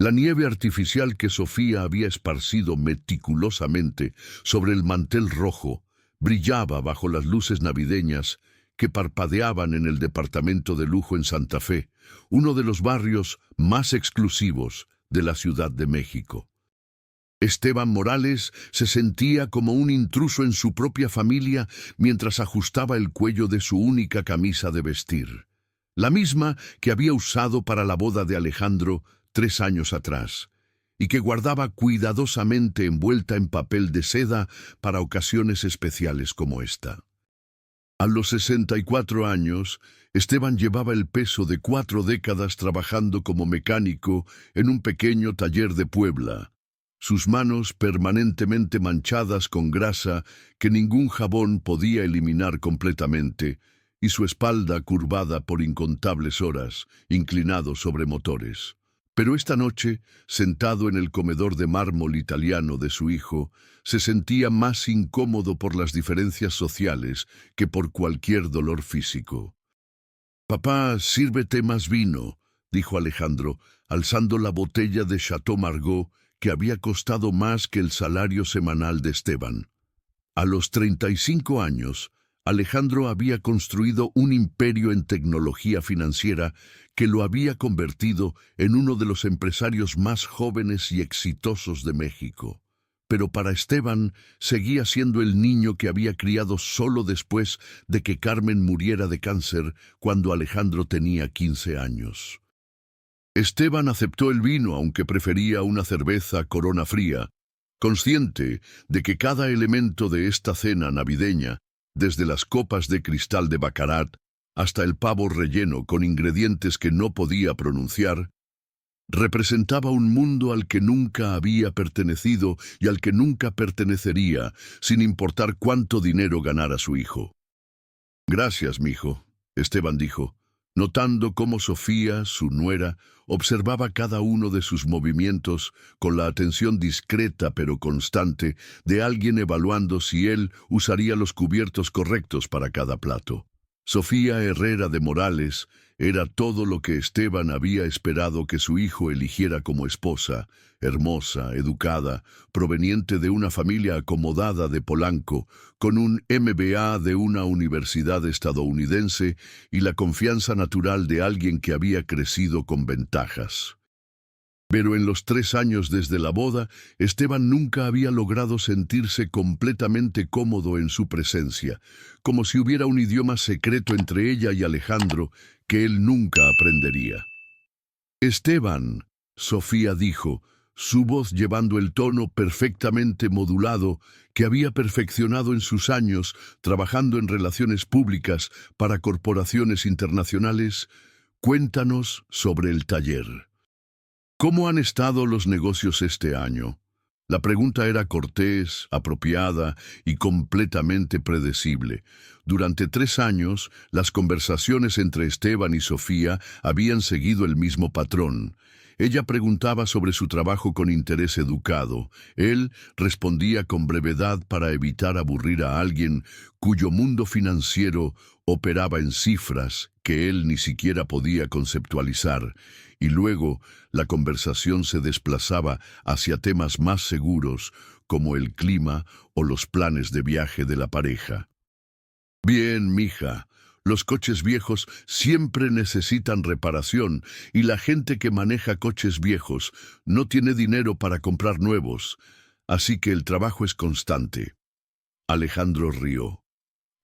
La nieve artificial que Sofía había esparcido meticulosamente sobre el mantel rojo brillaba bajo las luces navideñas que parpadeaban en el departamento de lujo en Santa Fe, uno de los barrios más exclusivos de la Ciudad de México. Esteban Morales se sentía como un intruso en su propia familia mientras ajustaba el cuello de su única camisa de vestir, la misma que había usado para la boda de Alejandro 3 años atrás, y que guardaba cuidadosamente envuelta en papel de seda para ocasiones especiales como esta. A los 64 años, Esteban llevaba el peso de 4 décadas trabajando como mecánico en un pequeño taller de Puebla, sus manos permanentemente manchadas con grasa que ningún jabón podía eliminar completamente, y su espalda curvada por incontables horas, inclinado sobre motores. Pero esta noche, sentado en el comedor de mármol italiano de su hijo, se sentía más incómodo por las diferencias sociales que por cualquier dolor físico. «Papá, sírvete más vino», dijo Alejandro, alzando la botella de Chateau Margaux que había costado más que el salario semanal de Esteban. A los 35 años, Alejandro había construido un imperio en tecnología financiera que lo había convertido en uno de los empresarios más jóvenes y exitosos de México. Pero para Esteban seguía siendo el niño que había criado solo después de que Carmen muriera de cáncer cuando Alejandro tenía 15 años. Esteban aceptó el vino aunque prefería una cerveza Corona fría, consciente de que cada elemento de esta cena navideña, desde las copas de cristal de Baccarat hasta el pavo relleno con ingredientes que no podía pronunciar, representaba un mundo al que nunca había pertenecido y al que nunca pertenecería, sin importar cuánto dinero ganara su hijo. «Gracias, mijo», Esteban dijo, notando cómo Sofía, su nuera, observaba cada uno de sus movimientos con la atención discreta pero constante de alguien evaluando si él usaría los cubiertos correctos para cada plato. Sofía Herrera de Morales era todo lo que Esteban había esperado que su hijo eligiera como esposa, hermosa, educada, proveniente de una familia acomodada de Polanco, con un MBA de una universidad estadounidense y la confianza natural de alguien que había crecido con ventajas. Pero en los 3 años desde la boda, Esteban nunca había logrado sentirse completamente cómodo en su presencia, como si hubiera un idioma secreto entre ella y Alejandro que él nunca aprendería. «Esteban», Sofía dijo, su voz llevando el tono perfectamente modulado que había perfeccionado en sus años trabajando en relaciones públicas para corporaciones internacionales, «cuéntanos sobre el taller». «¿Cómo han estado los negocios este año?». La pregunta era cortés, apropiada y completamente predecible. Durante 3 años, las conversaciones entre Esteban y Sofía habían seguido el mismo patrón. Ella preguntaba sobre su trabajo con interés educado. Él respondía con brevedad para evitar aburrir a alguien cuyo mundo financiero operaba en cifras que él ni siquiera podía conceptualizar. Y luego la conversación se desplazaba hacia temas más seguros como el clima o los planes de viaje de la pareja. «Bien, mija, los coches viejos siempre necesitan reparación y la gente que maneja coches viejos no tiene dinero para comprar nuevos, así que el trabajo es constante». Alejandro rió.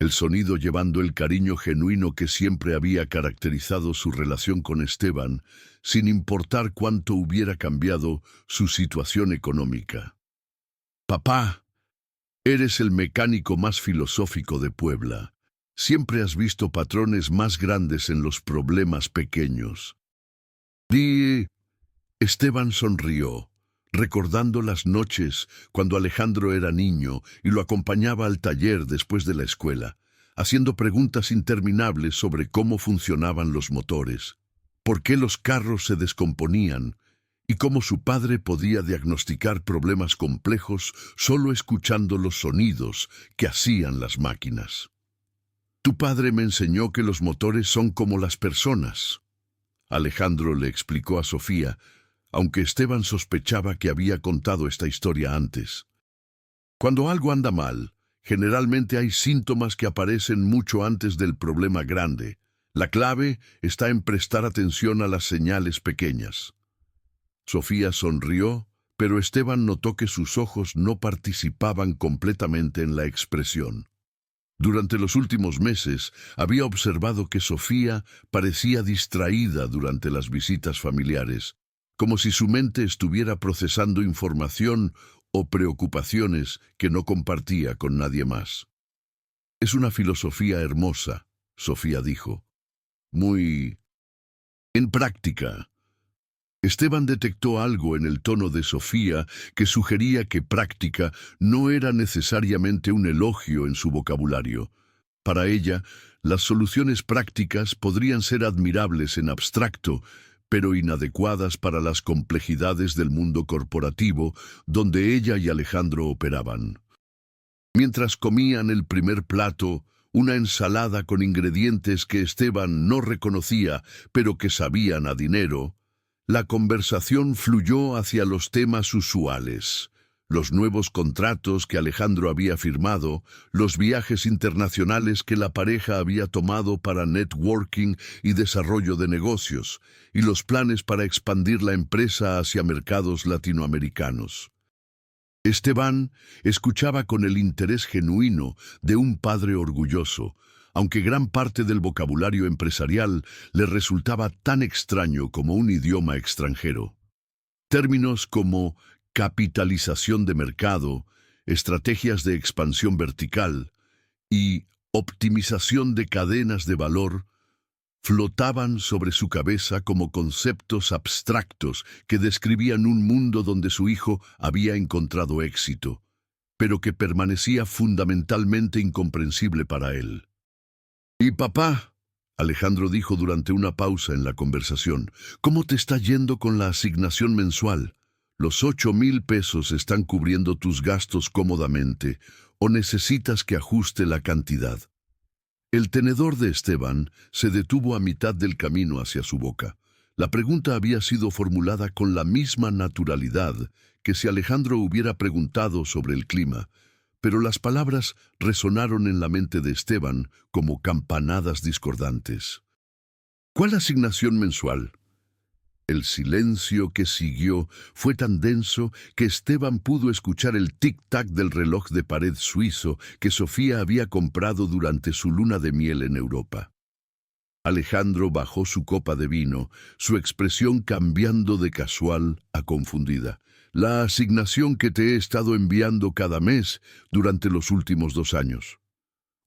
El sonido llevando el cariño genuino que siempre había caracterizado su relación con Esteban, sin importar cuánto hubiera cambiado su situación económica. «Papá, eres el mecánico más filosófico de Puebla. Siempre has visto patrones más grandes en los problemas pequeños». Esteban sonrió, recordando las noches cuando Alejandro era niño y lo acompañaba al taller después de la escuela, haciendo preguntas interminables sobre cómo funcionaban los motores, por qué los carros se descomponían y cómo su padre podía diagnosticar problemas complejos solo escuchando los sonidos que hacían las máquinas. «Tu padre me enseñó que los motores son como las personas», Alejandro le explicó a Sofía, aunque Esteban sospechaba que había contado esta historia antes. Cuando algo anda mal, generalmente hay síntomas que aparecen mucho antes del problema grande. La clave está en prestar atención a las señales pequeñas. Sofía sonrió, pero Esteban notó que sus ojos no participaban completamente en la expresión. Durante los últimos meses, había observado que Sofía parecía distraída durante las visitas familiares, como si su mente estuviera procesando información o preocupaciones que no compartía con nadie más. «Es una filosofía hermosa», Sofía dijo. «Muy en práctica». Esteban detectó algo en el tono de Sofía que sugería que práctica no era necesariamente un elogio en su vocabulario. Para ella, las soluciones prácticas podrían ser admirables en abstracto, pero inadecuadas para las complejidades del mundo corporativo donde ella y Alejandro operaban. Mientras comían el primer plato, una ensalada con ingredientes que Esteban no reconocía, pero que sabían a dinero, la conversación fluyó hacia los temas usuales: los nuevos contratos que Alejandro había firmado, los viajes internacionales que la pareja había tomado para networking y desarrollo de negocios, y los planes para expandir la empresa hacia mercados latinoamericanos. Esteban escuchaba con el interés genuino de un padre orgulloso, aunque gran parte del vocabulario empresarial le resultaba tan extraño como un idioma extranjero. Términos como capitalización de mercado, estrategias de expansión vertical y optimización de cadenas de valor flotaban sobre su cabeza como conceptos abstractos que describían un mundo donde su hijo había encontrado éxito, pero que permanecía fundamentalmente incomprensible para él. «Y papá», Alejandro dijo durante una pausa en la conversación, «¿cómo te está yendo con la asignación mensual? ¿Los 8,000 pesos están cubriendo tus gastos cómodamente o necesitas que ajuste la cantidad?» El tenedor de Esteban se detuvo a mitad del camino hacia su boca. La pregunta había sido formulada con la misma naturalidad que si Alejandro hubiera preguntado sobre el clima, pero las palabras resonaron en la mente de Esteban como campanadas discordantes. «¿Cuál asignación mensual?» El silencio que siguió fue tan denso que Esteban pudo escuchar el tic-tac del reloj de pared suizo que Sofía había comprado durante su luna de miel en Europa. Alejandro bajó su copa de vino, su expresión cambiando de casual a confundida. «La asignación que te he estado enviando cada mes durante los últimos 2 años.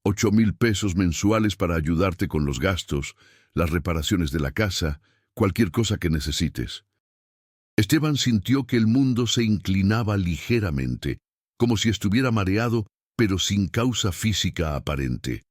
8,000 pesos mensuales para ayudarte con los gastos, las reparaciones de la casa, cualquier cosa que necesites». Esteban sintió que el mundo se inclinaba ligeramente, como si estuviera mareado, pero sin causa física aparente.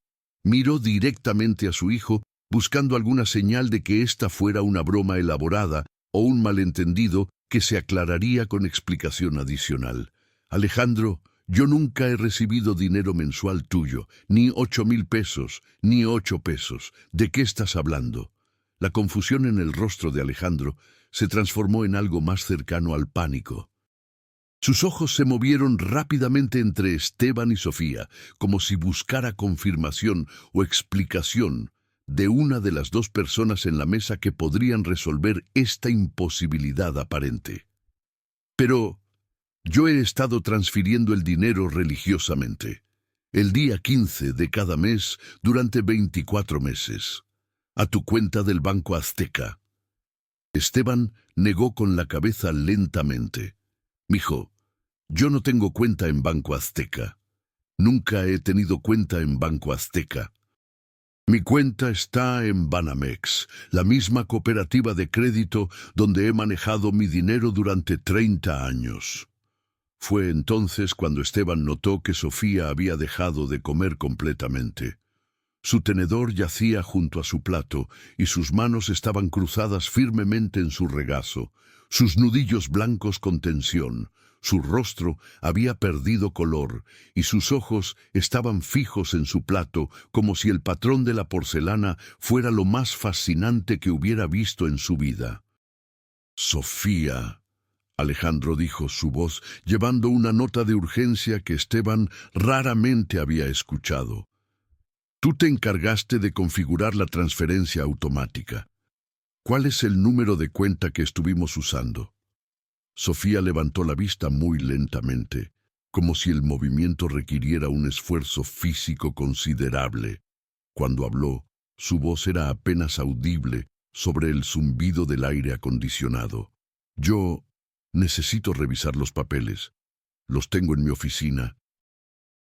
Miró directamente a su hijo, buscando alguna señal de que esta fuera una broma elaborada o un malentendido que se aclararía con explicación adicional. «Alejandro, yo nunca he recibido dinero mensual tuyo, ni 8,000 pesos, ni 8 pesos. ¿De qué estás hablando?» La confusión en el rostro de Alejandro se transformó en algo más cercano al pánico. Sus ojos se movieron rápidamente entre Esteban y Sofía, como si buscara confirmación o explicación de una de las dos personas en la mesa que podrían resolver esta imposibilidad aparente. «Pero yo he estado transfiriendo el dinero religiosamente, el día 15 de cada mes durante 24 meses, a tu cuenta del Banco Azteca». Esteban negó con la cabeza lentamente. «Mijo, yo no tengo cuenta en Banco Azteca. Nunca he tenido cuenta en Banco Azteca. Mi cuenta está en Banamex, la misma cooperativa de crédito donde he manejado mi dinero durante 30 años. Fue entonces cuando Esteban notó que Sofía había dejado de comer completamente. Su tenedor yacía junto a su plato y sus manos estaban cruzadas firmemente en su regazo, sus nudillos blancos con tensión. Su rostro había perdido color y sus ojos estaban fijos en su plato, como si el patrón de la porcelana fuera lo más fascinante que hubiera visto en su vida. Sofía, Alejandro dijo, su voz llevando una nota de urgencia que Esteban raramente había escuchado. Tú te encargaste de configurar la transferencia automática. ¿Cuál es el número de cuenta que estuvimos usando? Sofía levantó la vista muy lentamente, como si el movimiento requiriera un esfuerzo físico considerable. Cuando habló, su voz era apenas audible sobre el zumbido del aire acondicionado. Yo necesito revisar los papeles. Los tengo en mi oficina.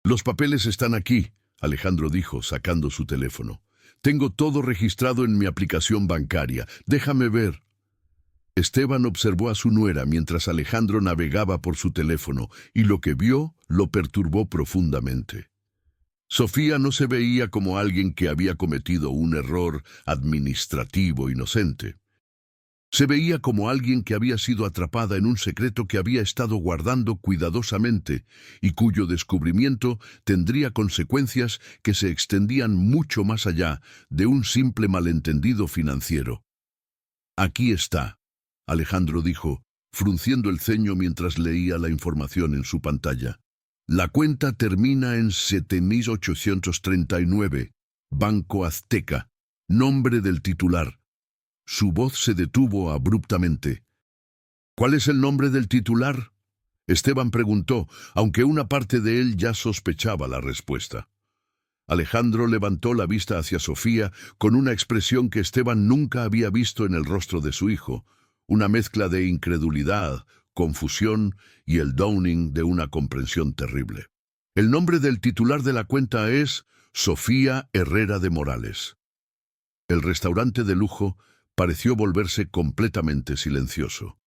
Los papeles están aquí, Alejandro dijo, sacando su teléfono. Tengo todo registrado en mi aplicación bancaria. Déjame ver. Esteban observó a su nuera mientras Alejandro navegaba por su teléfono, y lo que vio lo perturbó profundamente. Sofía no se veía como alguien que había cometido un error administrativo inocente. Se veía como alguien que había sido atrapada en un secreto que había estado guardando cuidadosamente y cuyo descubrimiento tendría consecuencias que se extendían mucho más allá de un simple malentendido financiero. Aquí está, Alejandro dijo, frunciendo el ceño mientras leía la información en su pantalla. La cuenta termina en 7839, Banco Azteca, nombre del titular. Su voz se detuvo abruptamente. ¿Cuál es el nombre del titular? Esteban preguntó, aunque una parte de él ya sospechaba la respuesta. Alejandro levantó la vista hacia Sofía con una expresión que Esteban nunca había visto en el rostro de su hijo, una mezcla de incredulidad, confusión y el downing de una comprensión terrible. El nombre del titular de la cuenta es Sofía Herrera de Morales. El restaurante de lujo pareció volverse completamente silencioso.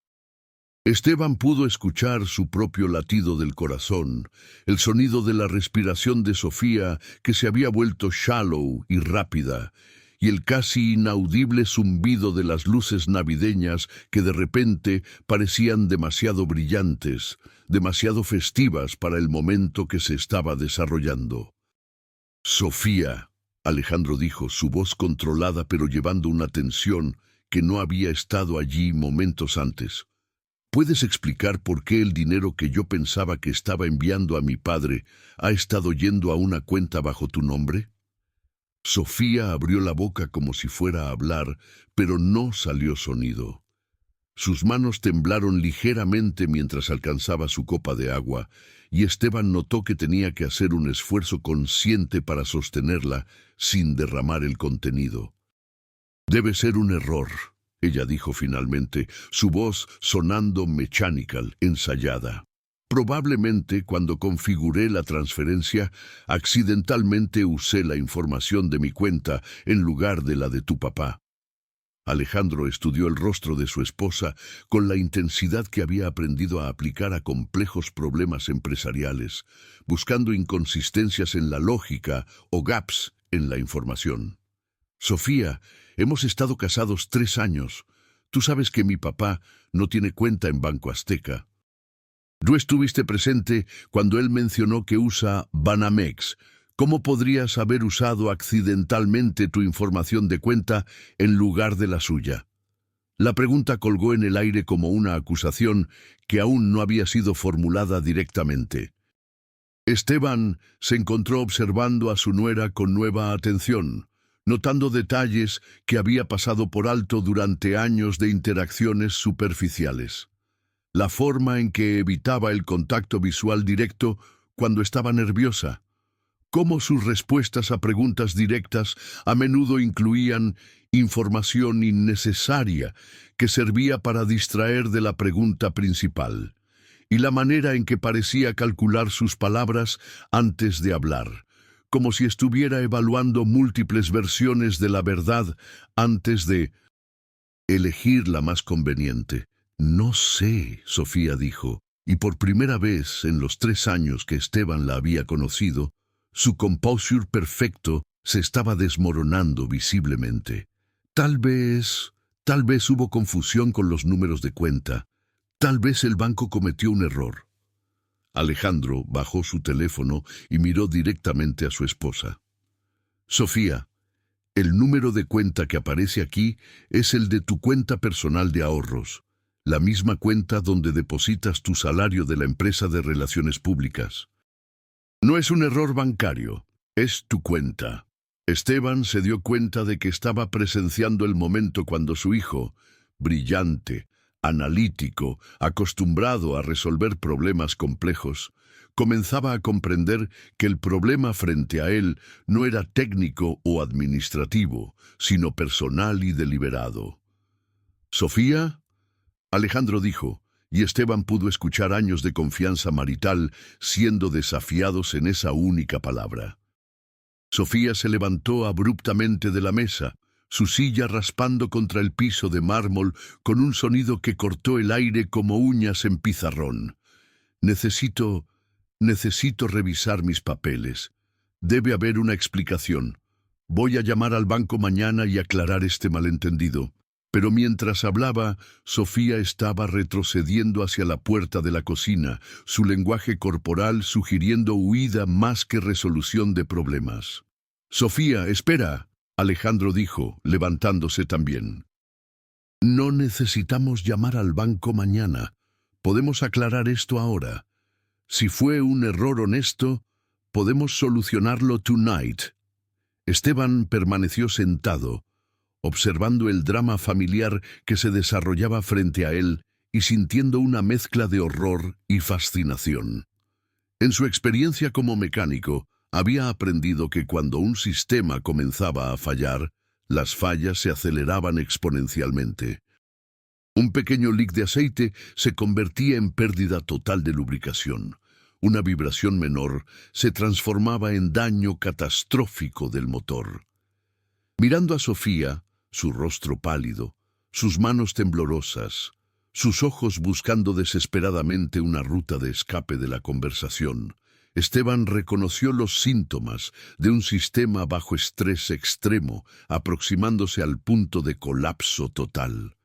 Esteban pudo escuchar su propio latido del corazón, el sonido de la respiración de Sofía que se había vuelto shallow y rápida, y el casi inaudible zumbido de las luces navideñas que de repente parecían demasiado brillantes, demasiado festivas para el momento que se estaba desarrollando. Sofía, Alejandro dijo, su voz controlada pero llevando una tensión que no había estado allí momentos antes. ¿Puedes explicar por qué el dinero que yo pensaba que estaba enviando a mi padre ha estado yendo a una cuenta bajo tu nombre? Sofía abrió la boca como si fuera a hablar, pero no salió sonido. Sus manos temblaron ligeramente mientras alcanzaba su copa de agua, y Esteban notó que tenía que hacer un esfuerzo consciente para sostenerla sin derramar el contenido. Debe ser un error, ella dijo finalmente, su voz sonando mechanical, ensayada. Probablemente cuando configuré la transferencia, accidentalmente usé la información de mi cuenta en lugar de la de tu papá. Alejandro estudió el rostro de su esposa con la intensidad que había aprendido a aplicar a complejos problemas empresariales, buscando inconsistencias en la lógica o gaps en la información. Sofía, hemos estado casados 3 años. Tú sabes que mi papá no tiene cuenta en Banco Azteca. ¿No estuviste presente cuando él mencionó que usa Banamex? ¿Cómo podrías haber usado accidentalmente tu información de cuenta en lugar de la suya? La pregunta colgó en el aire como una acusación que aún no había sido formulada directamente. Esteban se encontró observando a su nuera con nueva atención, notando detalles que había pasado por alto durante años de interacciones superficiales. La forma en que evitaba el contacto visual directo cuando estaba nerviosa. Cómo sus respuestas a preguntas directas a menudo incluían información innecesaria que servía para distraer de la pregunta principal, y la manera en que parecía calcular sus palabras antes de hablar, como si estuviera evaluando múltiples versiones de la verdad antes de elegir la más conveniente. No sé, Sofía dijo, y por primera vez en los 3 años que Esteban la había conocido, su composure perfecto se estaba desmoronando visiblemente. Tal vez hubo confusión con los números de cuenta. Tal vez el banco cometió un error. Alejandro bajó su teléfono y miró directamente a su esposa. Sofía, el número de cuenta que aparece aquí es el de tu cuenta personal de ahorros. la misma cuenta donde depositas tu salario de la empresa de relaciones públicas. No es un error bancario, es tu cuenta. Esteban se dio cuenta de que estaba presenciando el momento cuando su hijo, brillante, analítico, acostumbrado a resolver problemas complejos, comenzaba a comprender que el problema frente a él no era técnico o administrativo, sino personal y deliberado. «¿Sofía?», Alejandro dijo, y Esteban pudo escuchar años de confianza marital siendo desafiados en esa única palabra. Sofía se levantó abruptamente de la mesa, su silla raspando contra el piso de mármol con un sonido que cortó el aire como uñas en pizarrón. Necesito revisar mis papeles. Debe haber una explicación. Voy a llamar al banco mañana y aclarar este malentendido». Pero mientras hablaba, Sofía estaba retrocediendo hacia la puerta de la cocina, su lenguaje corporal sugiriendo huida más que resolución de problemas. «Sofía, espera», Alejandro dijo, levantándose también. «No necesitamos llamar al banco mañana. Podemos aclarar esto ahora. Si fue un error honesto, podemos solucionarlo tonight». Esteban permaneció sentado, observando el drama familiar que se desarrollaba frente a él y sintiendo una mezcla de horror y fascinación. En su experiencia como mecánico, había aprendido que cuando un sistema comenzaba a fallar, las fallas se aceleraban exponencialmente. Un pequeño leak de aceite se convertía en pérdida total de lubricación. Una vibración menor se transformaba en daño catastrófico del motor. Mirando a Sofía, su rostro pálido, sus manos temblorosas, sus ojos buscando desesperadamente una ruta de escape de la conversación, Esteban reconoció los síntomas de un sistema bajo estrés extremo, aproximándose al punto de colapso total.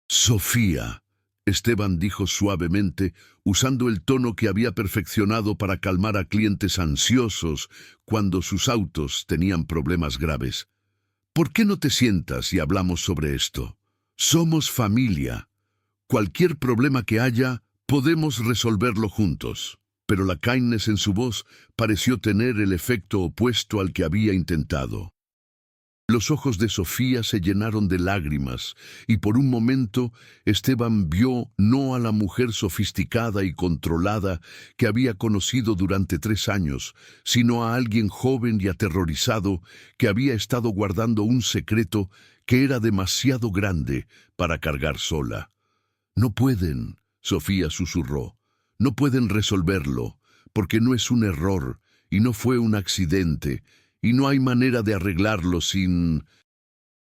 «Sofía», Esteban dijo suavemente, usando el tono que había perfeccionado para calmar a clientes ansiosos cuando sus autos tenían problemas graves. «¿Por qué no te sientas y hablamos sobre esto? Somos familia. Cualquier problema que haya, podemos resolverlo juntos». Pero la kindness en su voz pareció tener el efecto opuesto al que había intentado. Los ojos de Sofía se llenaron de lágrimas, y por un momento Esteban vio no a la mujer sofisticada y controlada que había conocido durante 3 años, sino a alguien joven y aterrorizado que había estado guardando un secreto que era demasiado grande para cargar sola. «No pueden», Sofía susurró, «no pueden resolverlo, porque no es un error, y no fue un accidente, y no hay manera de arreglarlo sin...».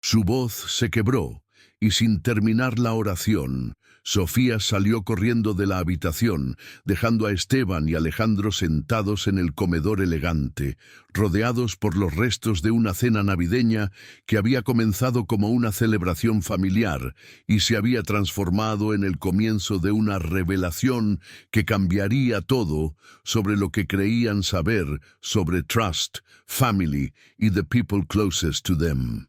Su voz se quebró, y sin terminar la oración, Sofía salió corriendo de la habitación, dejando a Esteban y Alejandro sentados en el comedor elegante, rodeados por los restos de una cena navideña que había comenzado como una celebración familiar y se había transformado en el comienzo de una revelación que cambiaría todo sobre lo que creían saber sobre trust, family y the people closest to them.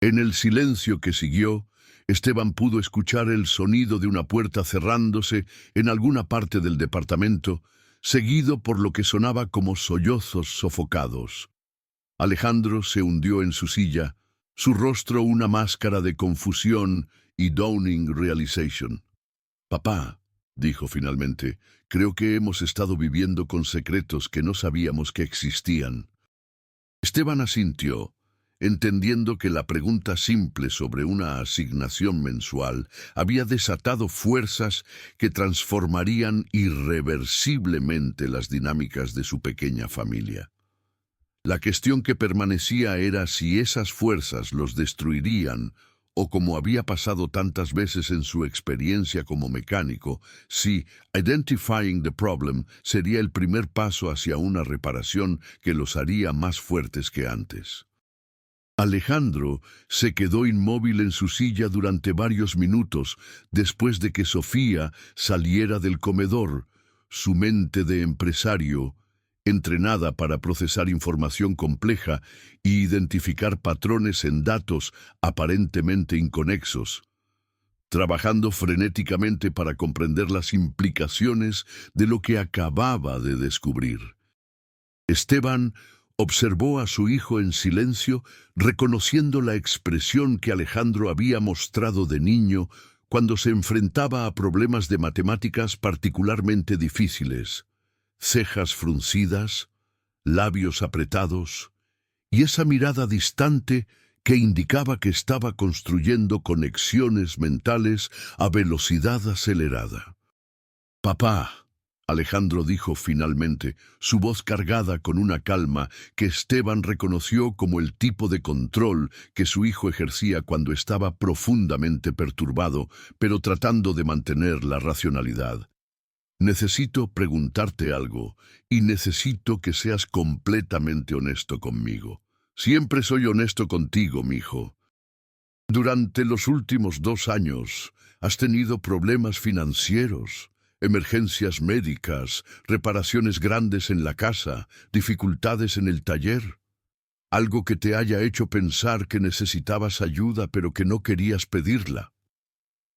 En el silencio que siguió, Esteban pudo escuchar el sonido de una puerta cerrándose en alguna parte del departamento, seguido por lo que sonaba como sollozos sofocados. Alejandro se hundió en su silla, su rostro una máscara de confusión y dawning realization. «Papá», dijo finalmente, «creo que hemos estado viviendo con secretos que no sabíamos que existían». Esteban asintió, entendiendo que la pregunta simple sobre una asignación mensual había desatado fuerzas que transformarían irreversiblemente las dinámicas de su pequeña familia. La cuestión que permanecía era si esas fuerzas los destruirían o, como había pasado tantas veces en su experiencia como mecánico, si identifying the problem sería el primer paso hacia una reparación que los haría más fuertes que antes. Alejandro se quedó inmóvil en su silla durante varios minutos después de que Sofía saliera del comedor, su mente de empresario, entrenada para procesar información compleja y identificar patrones en datos aparentemente inconexos. trabajando frenéticamente para comprender las implicaciones de lo que acababa de descubrir. Esteban observó a su hijo en silencio, reconociendo la expresión que Alejandro había mostrado de niño cuando se enfrentaba a problemas de matemáticas particularmente difíciles. Cejas fruncidas, labios apretados, y esa mirada distante que indicaba que estaba construyendo conexiones mentales a velocidad acelerada. «Papá», Alejandro dijo finalmente, su voz cargada con una calma que Esteban reconoció como el tipo de control que su hijo ejercía cuando estaba profundamente perturbado, pero tratando de mantener la racionalidad. «Necesito preguntarte algo, y necesito que seas completamente honesto conmigo. Siempre soy honesto contigo, mijo. Durante los últimos 2 años has tenido problemas financieros, emergencias médicas, reparaciones grandes en la casa, dificultades en el taller. Algo que te haya hecho pensar que necesitabas ayuda pero que no querías pedirla».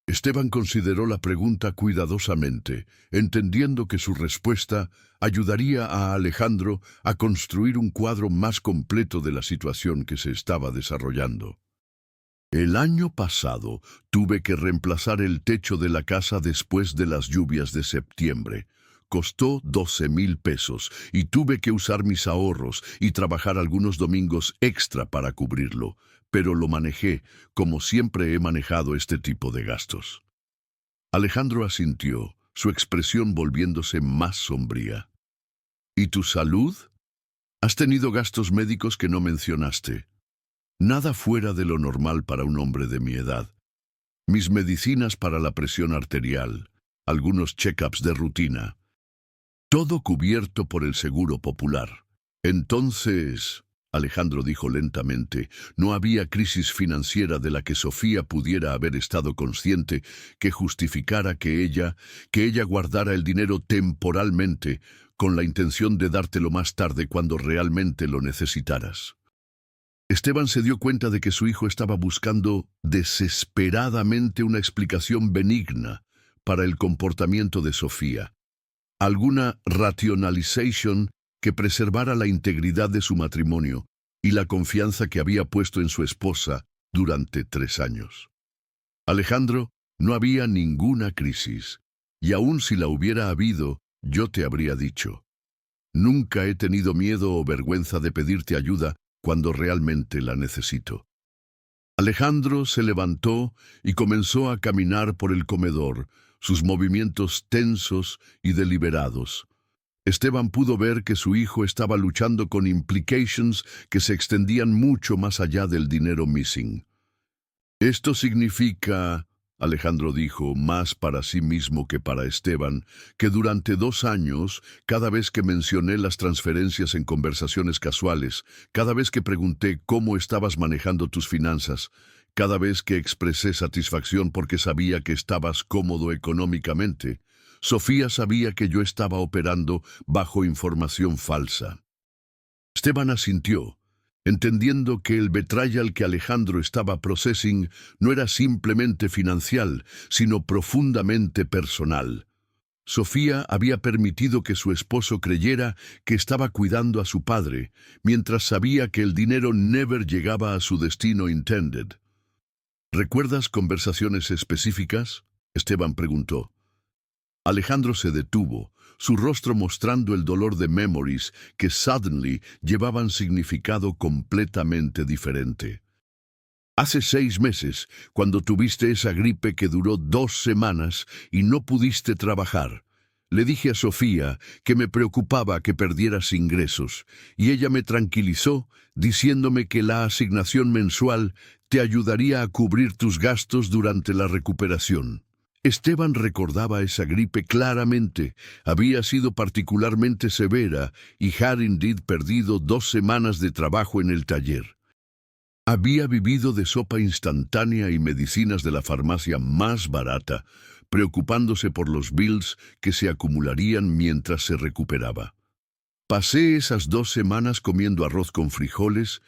Esteban consideró la pregunta cuidadosamente, entendiendo que su respuesta ayudaría a Alejandro a construir un cuadro más completo de la situación que se estaba desarrollando. «El año pasado tuve que reemplazar el techo de la casa después de las lluvias de septiembre. Costó 12,000 pesos y tuve que usar mis ahorros y trabajar algunos domingos extra para cubrirlo, pero lo manejé como siempre he manejado este tipo de gastos». Alejandro asintió, su expresión volviéndose más sombría. «¿Y tu salud? ¿Has tenido gastos médicos que no mencionaste?» «Nada fuera de lo normal para un hombre de mi edad. Mis medicinas para la presión arterial, algunos check-ups de rutina. Todo cubierto por el seguro popular». «Entonces», Alejandro dijo lentamente, no había crisis financiera de la que Sofía pudiera haber estado consciente que justificara que ella guardara el dinero temporalmente con la intención de dártelo más tarde cuando realmente lo necesitaras. Esteban se dio cuenta de que su hijo estaba buscando desesperadamente una explicación benigna para el comportamiento de Sofía, alguna rationalization que preservara la integridad de su matrimonio y la confianza que había puesto en su esposa durante 3 años. «Alejandro, no había ninguna crisis, y aun si la hubiera habido, yo te habría dicho. Nunca he tenido miedo o vergüenza de pedirte ayuda cuando realmente la necesito». Alejandro se levantó y comenzó a caminar por el comedor, sus movimientos tensos y deliberados. Esteban pudo ver que su hijo estaba luchando con implications que se extendían mucho más allá del dinero missing. «Esto significa», Alejandro dijo, más para sí mismo que para Esteban, «que durante 2 años, cada vez que mencioné las transferencias en conversaciones casuales, cada vez que pregunté cómo estabas manejando tus finanzas, cada vez que expresé satisfacción porque sabía que estabas cómodo económicamente, Sofía sabía que yo estaba operando bajo información falsa». Esteban asintió, entendiendo que el betrayal que Alejandro estaba processing no era simplemente financiero, sino profundamente personal. Sofía había permitido que su esposo creyera que estaba cuidando a su padre, mientras sabía que el dinero never llegaba a su destino intended. «¿Recuerdas conversaciones específicas?», Esteban preguntó. Alejandro se detuvo, su rostro mostrando el dolor de memories que suddenly llevaban significado completamente diferente. «Hace 6 meses, cuando tuviste esa gripe que duró 2 semanas y no pudiste trabajar, le dije a Sofía que me preocupaba que perdieras ingresos, y ella me tranquilizó diciéndome que la asignación mensual te ayudaría a cubrir tus gastos durante la recuperación». Esteban recordaba esa gripe claramente, había sido particularmente severa y had indeed perdido 2 semanas de trabajo en el taller. Había vivido de sopa instantánea y medicinas de la farmacia más barata, preocupándose por los bills que se acumularían mientras se recuperaba. «Pasé esas 2 semanas comiendo arroz con frijoles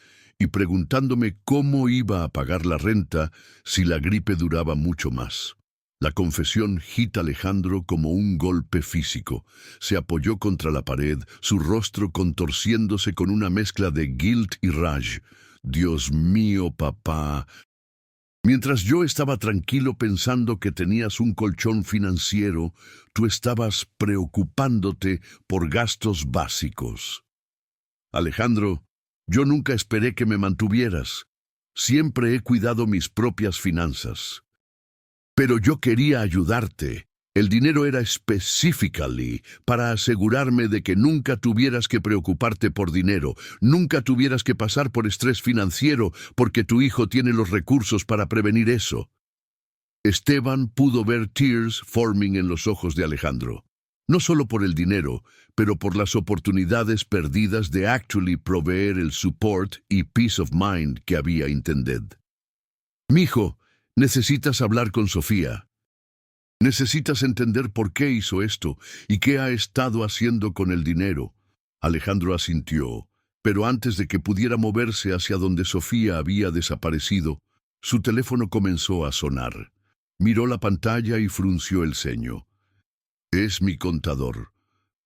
y preguntándome cómo iba a pagar la renta si la gripe duraba mucho más. La confesión hit a Alejandro como un golpe físico. Se apoyó contra la pared, su rostro contorciéndose con una mezcla de guilt y rage. Dios mío, papá. Mientras yo estaba tranquilo pensando que tenías un colchón financiero, tú estabas preocupándote por gastos básicos. Alejandro, yo nunca esperé que me mantuvieras. Siempre he cuidado mis propias finanzas. Pero yo quería ayudarte. El dinero era específicamente para asegurarme de que nunca tuvieras que preocuparte por dinero, nunca tuvieras que pasar por estrés financiero, porque tu hijo tiene los recursos para prevenir eso. Esteban pudo ver tears forming en los ojos de Alejandro. No solo por el dinero, pero por las oportunidades perdidas de actually proveer el support y peace of mind que había intended. Mijo, necesitas hablar con Sofía. Necesitas entender por qué hizo esto y qué ha estado haciendo con el dinero. Alejandro asintió, pero antes de que pudiera moverse hacia donde Sofía había desaparecido, su teléfono comenzó a sonar. Miró la pantalla y frunció el ceño. Es mi contador.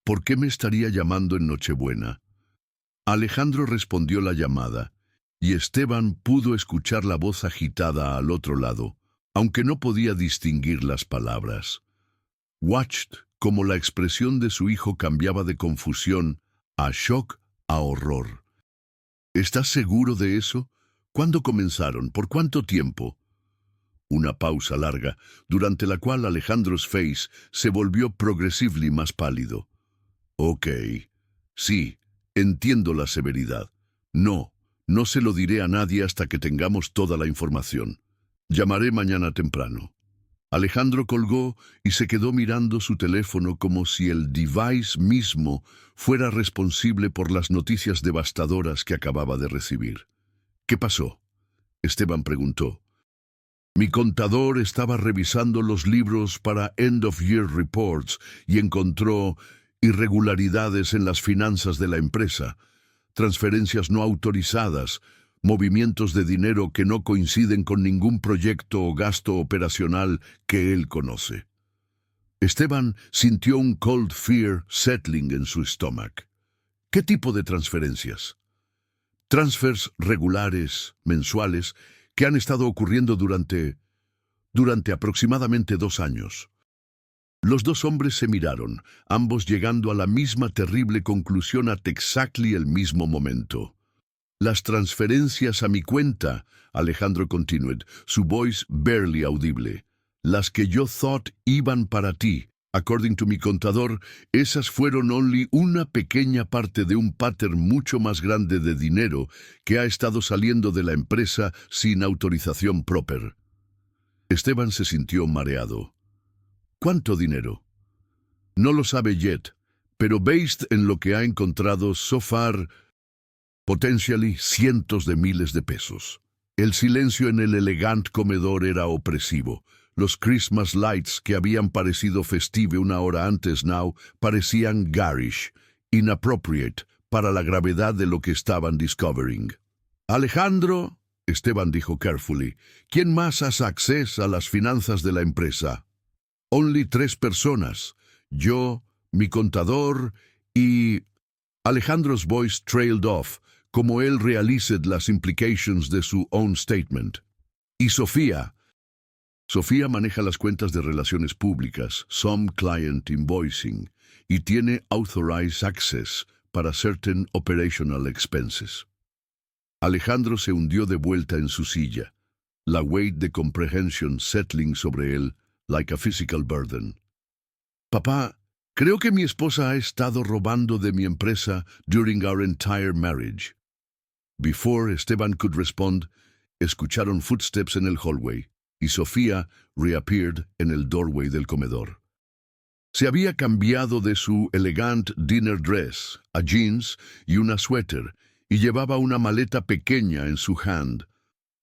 ¿Por qué me estaría llamando en Nochebuena? Alejandro respondió la llamada, y Esteban pudo escuchar la voz agitada al otro lado, aunque no podía distinguir las palabras. Watched como la expresión de su hijo cambiaba de confusión a shock a horror. ¿Estás seguro de eso? ¿Cuándo comenzaron? ¿Por cuánto tiempo? Una pausa larga, durante la cual Alejandro's face se volvió progresivamente más pálido. Ok, sí, entiendo la severidad. No se lo diré a nadie hasta que tengamos toda la información. Llamaré mañana temprano. Alejandro colgó y se quedó mirando su teléfono como si el device mismo fuera responsable por las noticias devastadoras que acababa de recibir. ¿Qué pasó? Esteban preguntó. Mi contador estaba revisando los libros para End of Year Reports y encontró irregularidades en las finanzas de la empresa, transferencias no autorizadas, movimientos de dinero que no coinciden con ningún proyecto o gasto operacional que él conoce. Esteban sintió un cold fear settling en su estómago. ¿Qué tipo de transferencias? Transfers regulares, mensuales, que han estado ocurriendo durante aproximadamente 2 años. Los dos hombres se miraron, ambos llegando a la misma terrible conclusión at exactly el mismo momento. Las transferencias a mi cuenta, Alejandro continued, su voz barely audible. Las que yo thought iban para ti. According to mi contador, esas fueron only una pequeña parte de un pattern mucho más grande de dinero que ha estado saliendo de la empresa sin autorización proper. Esteban se sintió mareado. ¿Cuánto dinero? No lo sabe yet, pero based en lo que ha encontrado so far, potentially cientos de miles de pesos. El silencio en el elegante comedor era opresivo. Los Christmas lights que habían parecido festive una hora antes now parecían garish, inappropriate para la gravedad de lo que estaban discovering. Alejandro, Esteban dijo carefully, ¿quién más hace acceso a las finanzas de la empresa? Only 3 personas, yo, mi contador y... Alejandro's voice trailed off, como él realized las implications de su own statement. Y Sofía. Sofía maneja las cuentas de relaciones públicas, some client invoicing, y tiene authorized access para certain operational expenses. Alejandro se hundió de vuelta en su silla, la weight de comprehension settling sobre él like a physical burden. Papá, creo que mi esposa ha estado robando de mi empresa during our entire marriage. Before Esteban could respond, escucharon footsteps en el hallway, y Sofía reappeared en el doorway del comedor. Se había cambiado de su elegant dinner dress a jeans y una suéter, y llevaba una maleta pequeña en su hand.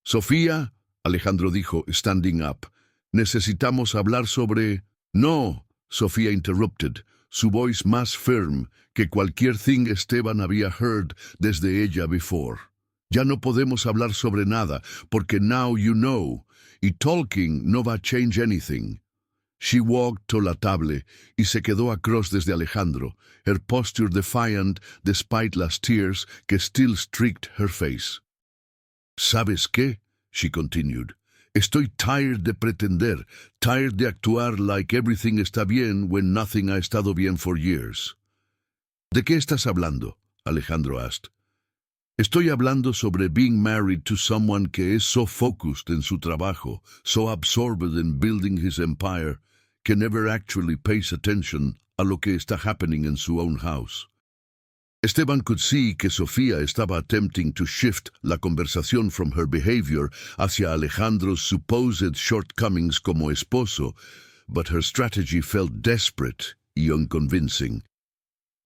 Sofía, Alejandro dijo, standing up, necesitamos hablar sobre... No, Sofía interrupted, su voz más firm que cualquier thing Esteban había heard desde ella before. Ya no podemos hablar sobre nada, porque now you know, y talking no va a change anything. She walked to la table y se quedó across desde Alejandro, her posture defiant despite las tears que still streaked her face. ¿Sabes qué? She continued. Estoy tired de pretender, tired de actuar like everything está bien when nothing ha estado bien for years. ¿De qué estás hablando? Alejandro asked. Estoy hablando sobre being married to someone que es so focused en su trabajo, so absorbed in building his empire, que never actually pays attention a lo que está happening in su own house. Esteban could see que Sofía estaba attempting to shift la conversación from her behavior hacia Alejandro's supposed shortcomings como esposo, but her strategy felt desperate y unconvincing.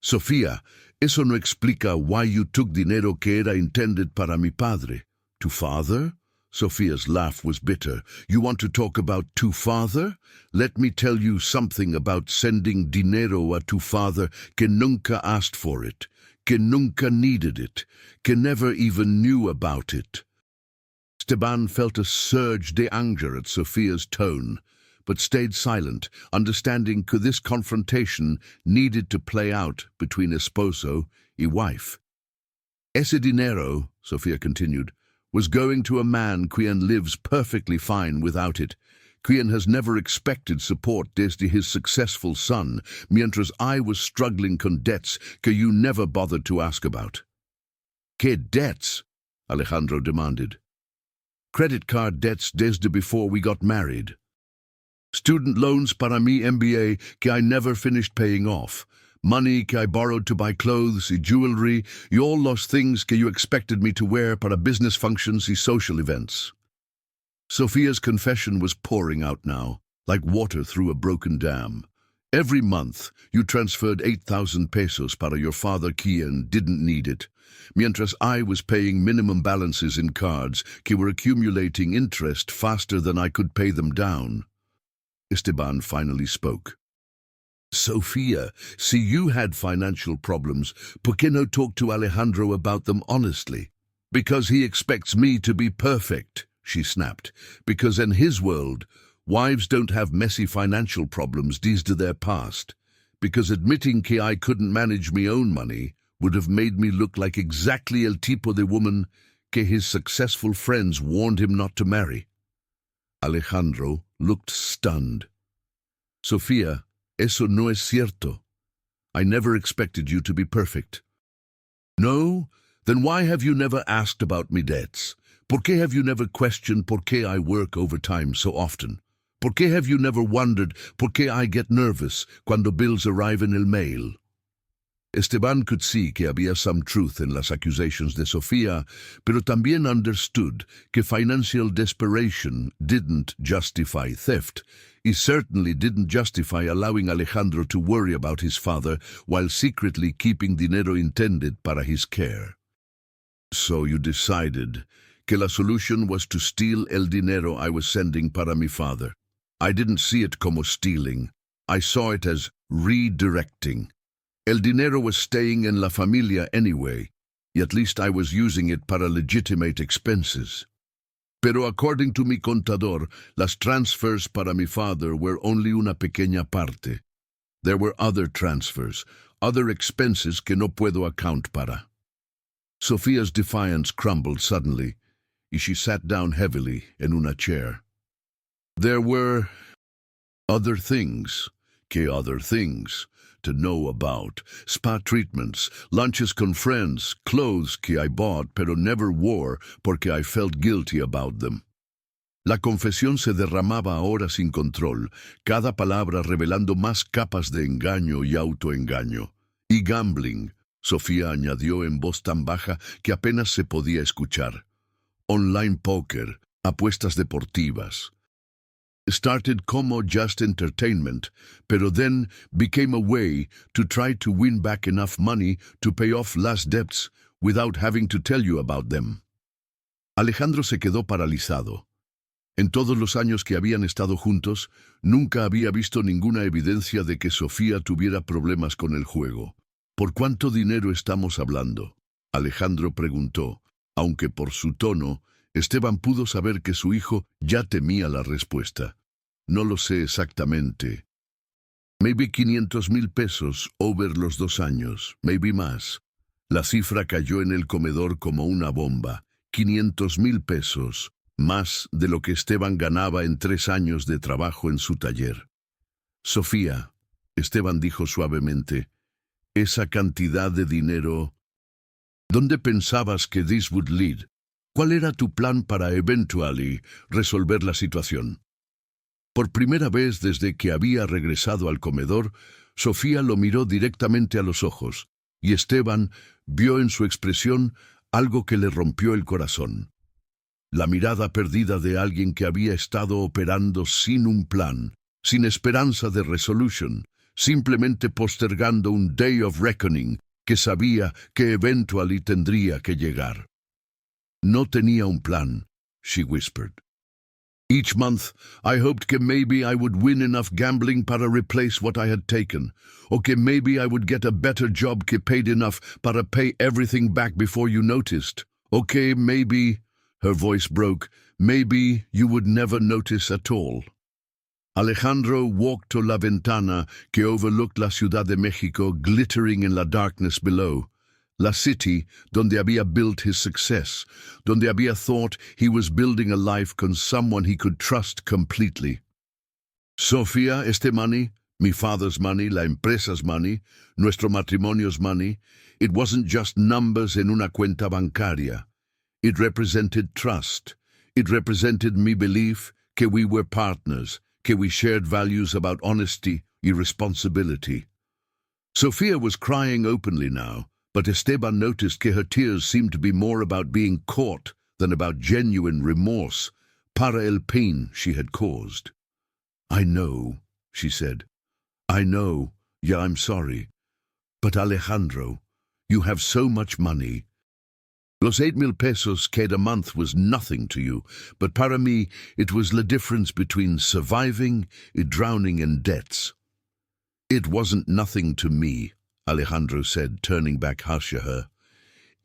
Sofía, eso no explica why you took dinero que era intended para mi padre. ¿Tu father? Sophia's laugh was bitter. You want to talk about tu father? Let me tell you something about sending dinero a tu father que nunca asked for it, que nunca needed it, que never even knew about it. Esteban felt a surge de anger at Sophia's tone, but stayed silent, understanding that this confrontation needed to play out between esposo y wife. Ese dinero, Sofía continued, was going to a man quien lives perfectly fine without it, quien has never expected support desde his successful son, mientras I was struggling con debts que you never bothered to ask about. ¿Qué debts? Alejandro demanded. Credit card debts desde before we got married. Student loans para mi MBA que I never finished paying off. Money que I borrowed to buy clothes y jewelry y all those things que you expected me to wear para business functions y social events. Sophia's confession was pouring out now, like water through a broken dam. Every month, you transferred 8,000 pesos para your father quien didn't need it, mientras I was paying minimum balances in cards que were accumulating interest faster than I could pay them down. Esteban finally spoke. Sofía, si you had financial problems, ¿por qué no talk to Alejandro about them honestly? Because he expects me to be perfect, she snapped. Because in his world, wives don't have messy financial problems desde their past. Because admitting que I couldn't manage me own money would have made me look like exactly el tipo de woman que his successful friends warned him not to marry. Alejandro looked stunned. Sofía, eso no es cierto. I never expected you to be perfect. No? Then why have you never asked about me debts? ¿Por qué have you never questioned por qué I work overtime so often? ¿Por qué have you never wondered por qué I get nervous cuando bills arrive in el mail? Esteban could see que había some truth in las accusations de Sofía, pero también understood que financial desperation didn't justify theft. He certainly didn't justify allowing Alejandro to worry about his father while secretly keeping dinero intended para his care. So you decided que la solution was to steal el dinero I was sending para mi father. I didn't see it como stealing. I saw it as redirecting. El dinero was staying in la familia anyway, y at least I was using it para legitimate expenses. Pero according to mi contador, las transfers para mi father were only una pequeña parte. There were other transfers, other expenses que no puedo account para. Sophia's defiance crumbled suddenly, y she sat down heavily in una chair. There were other things, que other things, to know about. Spa treatments, lunches con friends, clothes que I bought pero never wore porque I felt guilty about them. La confesión se derramaba ahora sin control, cada palabra revelando más capas de engaño y autoengaño. Y gambling, Sofía añadió en voz tan baja que apenas se podía escuchar. Online poker, apuestas deportivas. Started como just entertainment, pero then became a way to try to win back enough money to pay off last debts without having to tell you about them. Alejandro se quedó paralizado. En todos los años que habían estado juntos, nunca había visto ninguna evidencia de que Sofía tuviera problemas con el juego. ¿Por cuánto dinero estamos hablando? Alejandro preguntó, aunque por su tono, Esteban pudo saber que su hijo ya temía la respuesta. No lo sé exactamente. Maybe 500,000 pesos over los 2 años, maybe más. La cifra cayó en el comedor como una bomba. 500,000 pesos, más de lo que Esteban ganaba en 3 años de trabajo en su taller. Sofía, Esteban dijo suavemente, esa cantidad de dinero, ¿dónde pensabas que this would lead? ¿Cuál era tu plan para eventually resolver la situación? Por primera vez desde que había regresado al comedor, Sofía lo miró directamente a los ojos, y Esteban vio en su expresión algo que le rompió el corazón. La mirada perdida de alguien que había estado operando sin un plan, sin esperanza de resolution, simplemente postergando un day of reckoning que sabía que eventually tendría que llegar. No tenía un plan, she whispered. Each month, I hoped que maybe I would win enough gambling para replace what I had taken, or que maybe I would get a better job que paid enough para pay everything back before you noticed. Or que maybe, her voice broke, maybe you would never notice at all. Alejandro walked to la ventana que overlooked la Ciudad de México glittering in la darkness below. La city donde había built his success, donde había thought he was building a life con someone he could trust completely. Sofía, este money, mi father's money, la empresa's money, nuestro matrimonio's money, it wasn't just numbers en una cuenta bancaria. It represented trust. It represented mi belief que we were partners, que we shared values about honesty y responsibility. Sofía was crying openly now, but Esteban noticed que her tears seemed to be more about being caught than about genuine remorse para el pain she had caused. I know, she said. I know, yeah, I'm sorry. But Alejandro, you have so much money. Los 8,000 pesos cada month was nothing to you, but para mí it was the difference between surviving and drowning in debts. It wasn't nothing to me, Alejandro said, turning back harsh at her.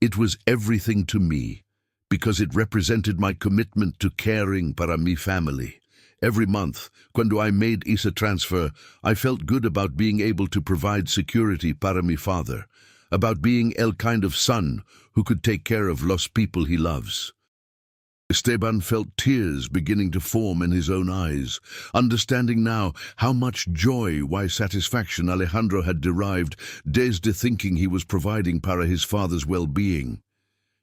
It was everything to me, because it represented my commitment to caring para mi family. Every month, cuando I made esa transfer, I felt good about being able to provide security para mi father, about being el kind of son who could take care of los people he loves. Esteban felt tears beginning to form in his own eyes, understanding now how much joy, why satisfaction Alejandro had derived desde thinking he was providing para his father's well-being.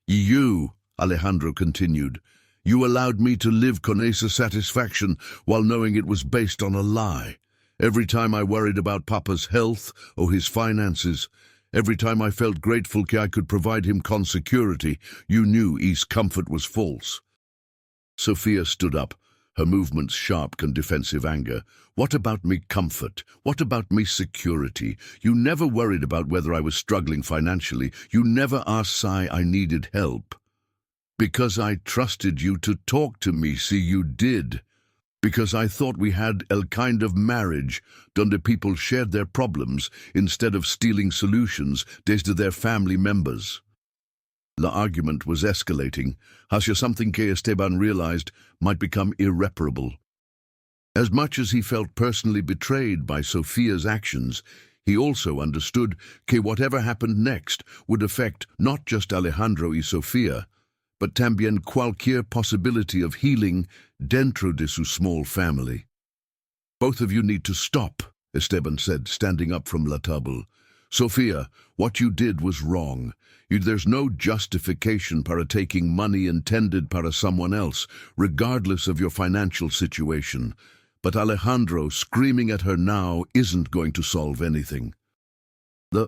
You, Alejandro continued, you allowed me to live con esa satisfaction while knowing it was based on a lie. Every time I worried about Papa's health or his finances, every time I felt grateful que I could provide him con security, you knew his comfort was false. Sofía stood up, her movements sharp and defensive anger. What about me comfort? What about me security? You never worried about whether I was struggling financially. You never asked Sai I needed help. Because I trusted you to talk to me, see you did. Because I thought we had a kind of marriage, donde people shared their problems instead of stealing solutions desde their family members. The argument was escalating, hacia something que Esteban realized might become irreparable. As much as he felt personally betrayed by Sofía's actions, he also understood que whatever happened next would affect not just Alejandro y Sofía, but también cualquier possibility of healing dentro de su small family. Both of you need to stop, Esteban said, standing up from la table. Sofía, what you did was wrong. There's no justification para taking money intended para someone else, regardless of your financial situation. But Alejandro screaming at her now isn't going to solve anything.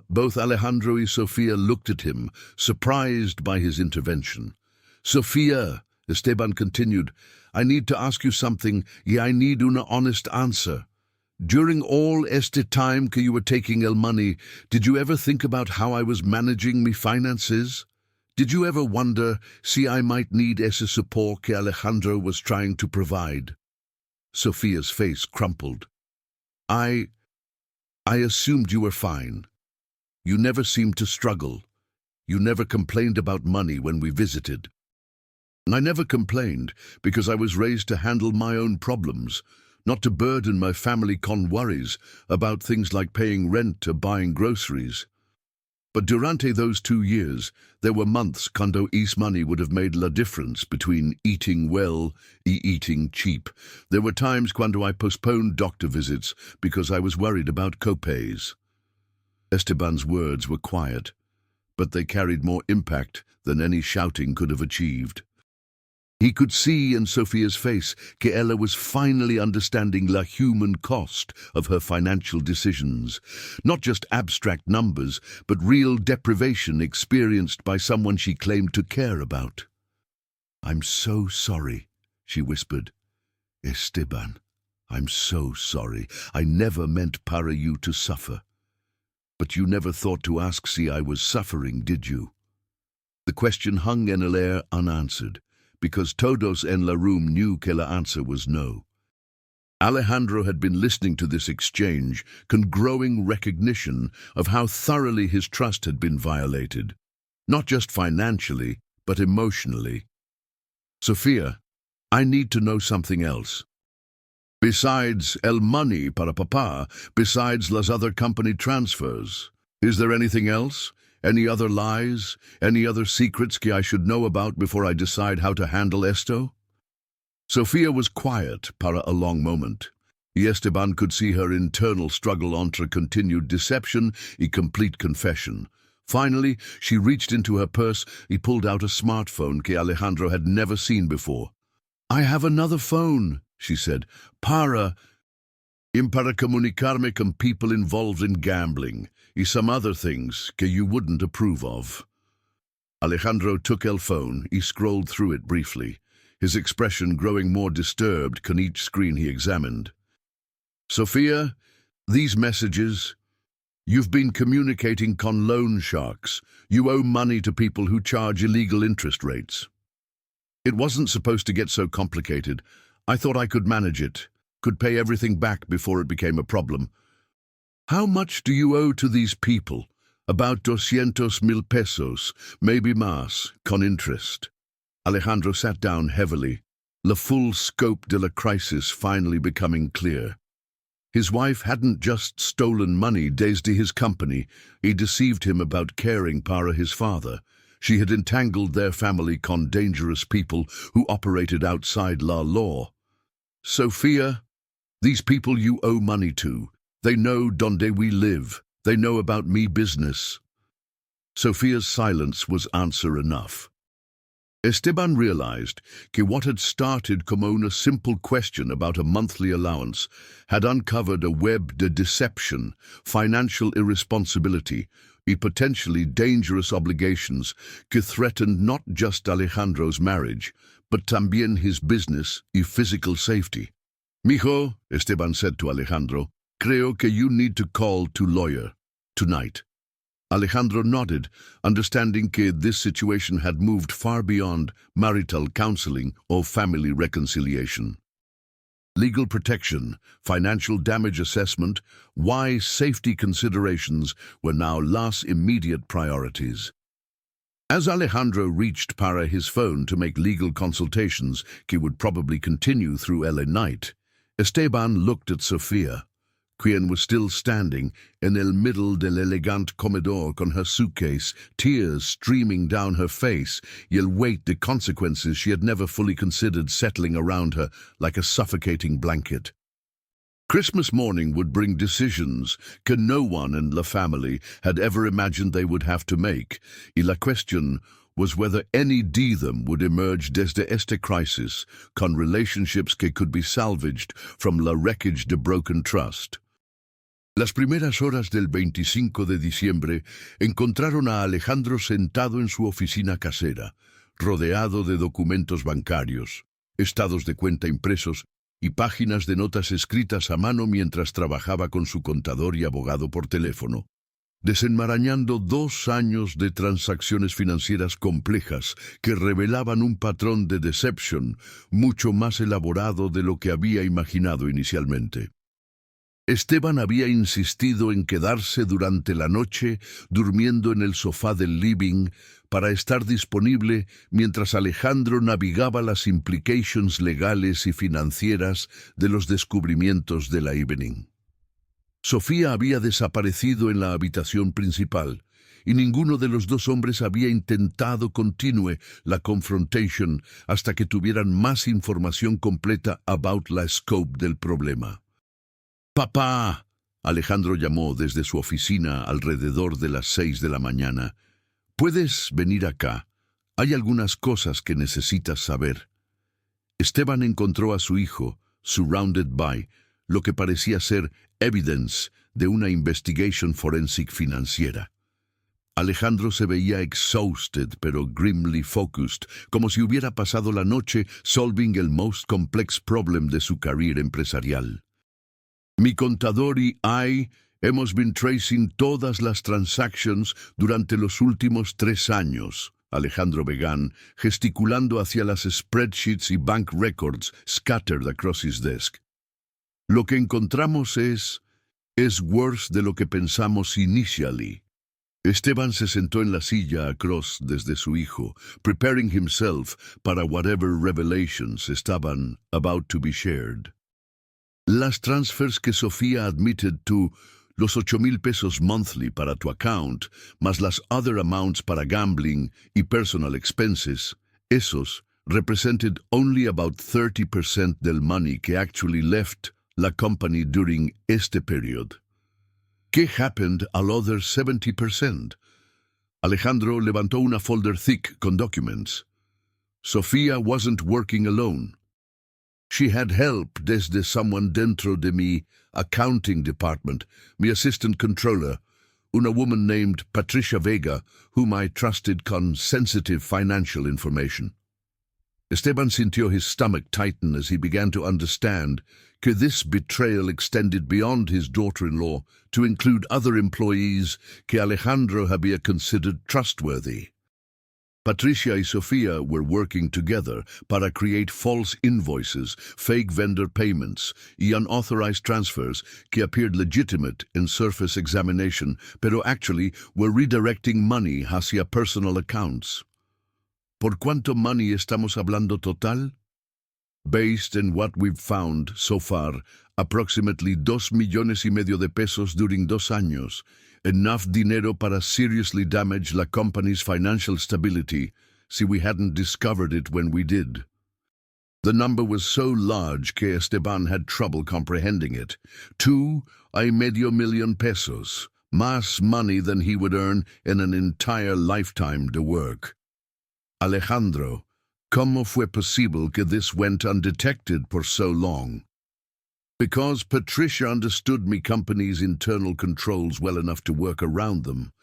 Both Alejandro y Sofía looked at him, surprised by his intervention. Sofía, Esteban continued, I need to ask you something, I need una honest answer. During all este time que you were taking el money, did you ever think about how I was managing me finances? Did you ever wonder, si I might need ese support que Alejandro was trying to provide? Sofía's face crumpled. I assumed you were fine. You never seemed to struggle. You never complained about money when we visited. And I never complained because I was raised to handle my own problems, not to burden my family con worries about things like paying rent or buying groceries. But durante those 2 years, there were months cuando is money would have made la difference between eating well and eating cheap. There were times cuando I postponed doctor visits because I was worried about copays. Esteban's words were quiet, but they carried more impact than any shouting could have achieved. He could see in Sofia's face que ella was finally understanding la human cost of her financial decisions. Not just abstract numbers, but real deprivation experienced by someone she claimed to care about. "I'm so sorry," she whispered. "Esteban, I'm so sorry. I never meant para you to suffer. But you never thought to ask si I was suffering, did you?" The question hung en el air unanswered, because todos en la room knew que la answer was no. Alejandro had been listening to this exchange, con growing recognition of how thoroughly his trust had been violated, not just financially, but emotionally. "Sofia, I need to know something else. Besides el money para papá, besides las other company transfers, is there anything else? Any other lies? Any other secrets que I should know about before I decide how to handle esto?" Sofia was quiet para a long moment. Esteban could see her internal struggle entre continued deception and complete confession. Finally, she reached into her purse and pulled out a smartphone que Alejandro had never seen before. "I have another phone," she said, para comunicarme con people involved in gambling and some other things que you wouldn't approve of." Alejandro took el phone and scrolled through it briefly, his expression growing more disturbed con each screen he examined. "Sofia, these messages, you've been communicating con loan sharks. You owe money to people who charge illegal interest rates. It wasn't supposed to get so complicated. I thought I could manage it, could pay everything back before it became a problem. How much do you owe to these people? About 200,000 pesos, maybe más, con interest." Alejandro sat down heavily, the full scope de la crisis finally becoming clear. His wife hadn't just stolen money desde his company, he deceived him about caring para his father. She had entangled their family con dangerous people who operated outside la law. "Sofia, these people you owe money to, they know donde we live. They know about me business." Sofia's silence was answer enough. Esteban realized que what had started como una simple question about a monthly allowance had uncovered a web de deception, financial irresponsibility, and potentially dangerous obligations que threatened not just Alejandro's marriage, but también his business y physical safety. "Mijo," Esteban said to Alejandro, "creo que you need to call to lawyer tonight." Alejandro nodded, understanding que this situation had moved far beyond marital counseling or family reconciliation. Legal protection, financial damage assessment, wise safety considerations were now las immediate priorities. As Alejandro reached para his phone to make legal consultations que would probably continue through la night, Esteban looked at Sofia, quien was still standing in el middle del elegant comedor con her suitcase, tears streaming down her face, y el weight de consequences she had never fully considered settling around her like a suffocating blanket. Christmas morning would bring decisions que no one in la family had ever imagined they would have to make, y la cuestión was whether any de them would emerge desde este crisis con relationships que could be salvaged from la wreckage de broken trust. Las primeras horas del 25 de diciembre encontraron a Alejandro sentado en su oficina casera, rodeado de documentos bancarios, estados de cuenta impresos y páginas de notas escritas a mano mientras trabajaba con su contador y abogado por teléfono, desenmarañando 2 años de transacciones financieras complejas que revelaban un patrón de deception mucho más elaborado de lo que había imaginado inicialmente. Esteban había insistido en quedarse durante la noche durmiendo en el sofá del living para estar disponible mientras Alejandro navegaba las implications legales y financieras de los descubrimientos de la evening. Sofía había desaparecido en la habitación principal y ninguno de los dos hombres había intentado continue la confrontation hasta que tuvieran más información completa about la scope del problema. «Papá», Alejandro llamó desde su oficina alrededor de las 6 de la mañana. «¿Puedes venir acá? Hay algunas cosas que necesitas saber». Esteban encontró a su hijo, surrounded by, lo que parecía ser evidence de una investigation forensic financiera. Alejandro se veía exhausted pero grimly focused, como si hubiera pasado la noche solving el most complex problem de su carrera empresarial. Mi contador y I hemos been tracing todas las transactions durante los últimos 3 años, Alejandro began, gesticulando hacia las spreadsheets y bank records scattered across his desk. Lo que encontramos es worse de lo que pensamos initially. Esteban se sentó en la silla across desde su hijo, preparing himself para whatever revelations estaban about to be shared. Las transfers que Sofía admitted to, los 8,000 pesos monthly para tu account, más las other amounts para gambling y personal expenses, esos represented only about 30% del money que actually left la company during este period. ¿Qué happened al other 70%? Alejandro levantó una folder thick con documents. Sofía wasn't working alone. She had help desde someone dentro de mi accounting department, mi assistant controller, una woman named Patricia Vega, whom I trusted con sensitive financial information. Esteban sintió his stomach tighten as he began to understand que this betrayal extended beyond his daughter-in-law to include other employees que Alejandro había considered trustworthy. Patricia y Sofía were working together para create false invoices, fake vendor payments y unauthorized transfers que appeared legitimate in surface examination, pero actually were redirecting money hacia personal accounts. ¿Por cuánto money estamos hablando total? Based on what we've found so far, approximately 2,5 millones de pesos during 2 años, enough dinero para seriously damage la company's financial stability si we hadn't discovered it when we did. The number was so large que Esteban had trouble comprehending it. 2,5 million pesos, más money than he would earn in an entire lifetime de work. Alejandro, ¿cómo fue posible que this went undetected for so long? Because Patricia understood me company's internal controls well enough to work around them.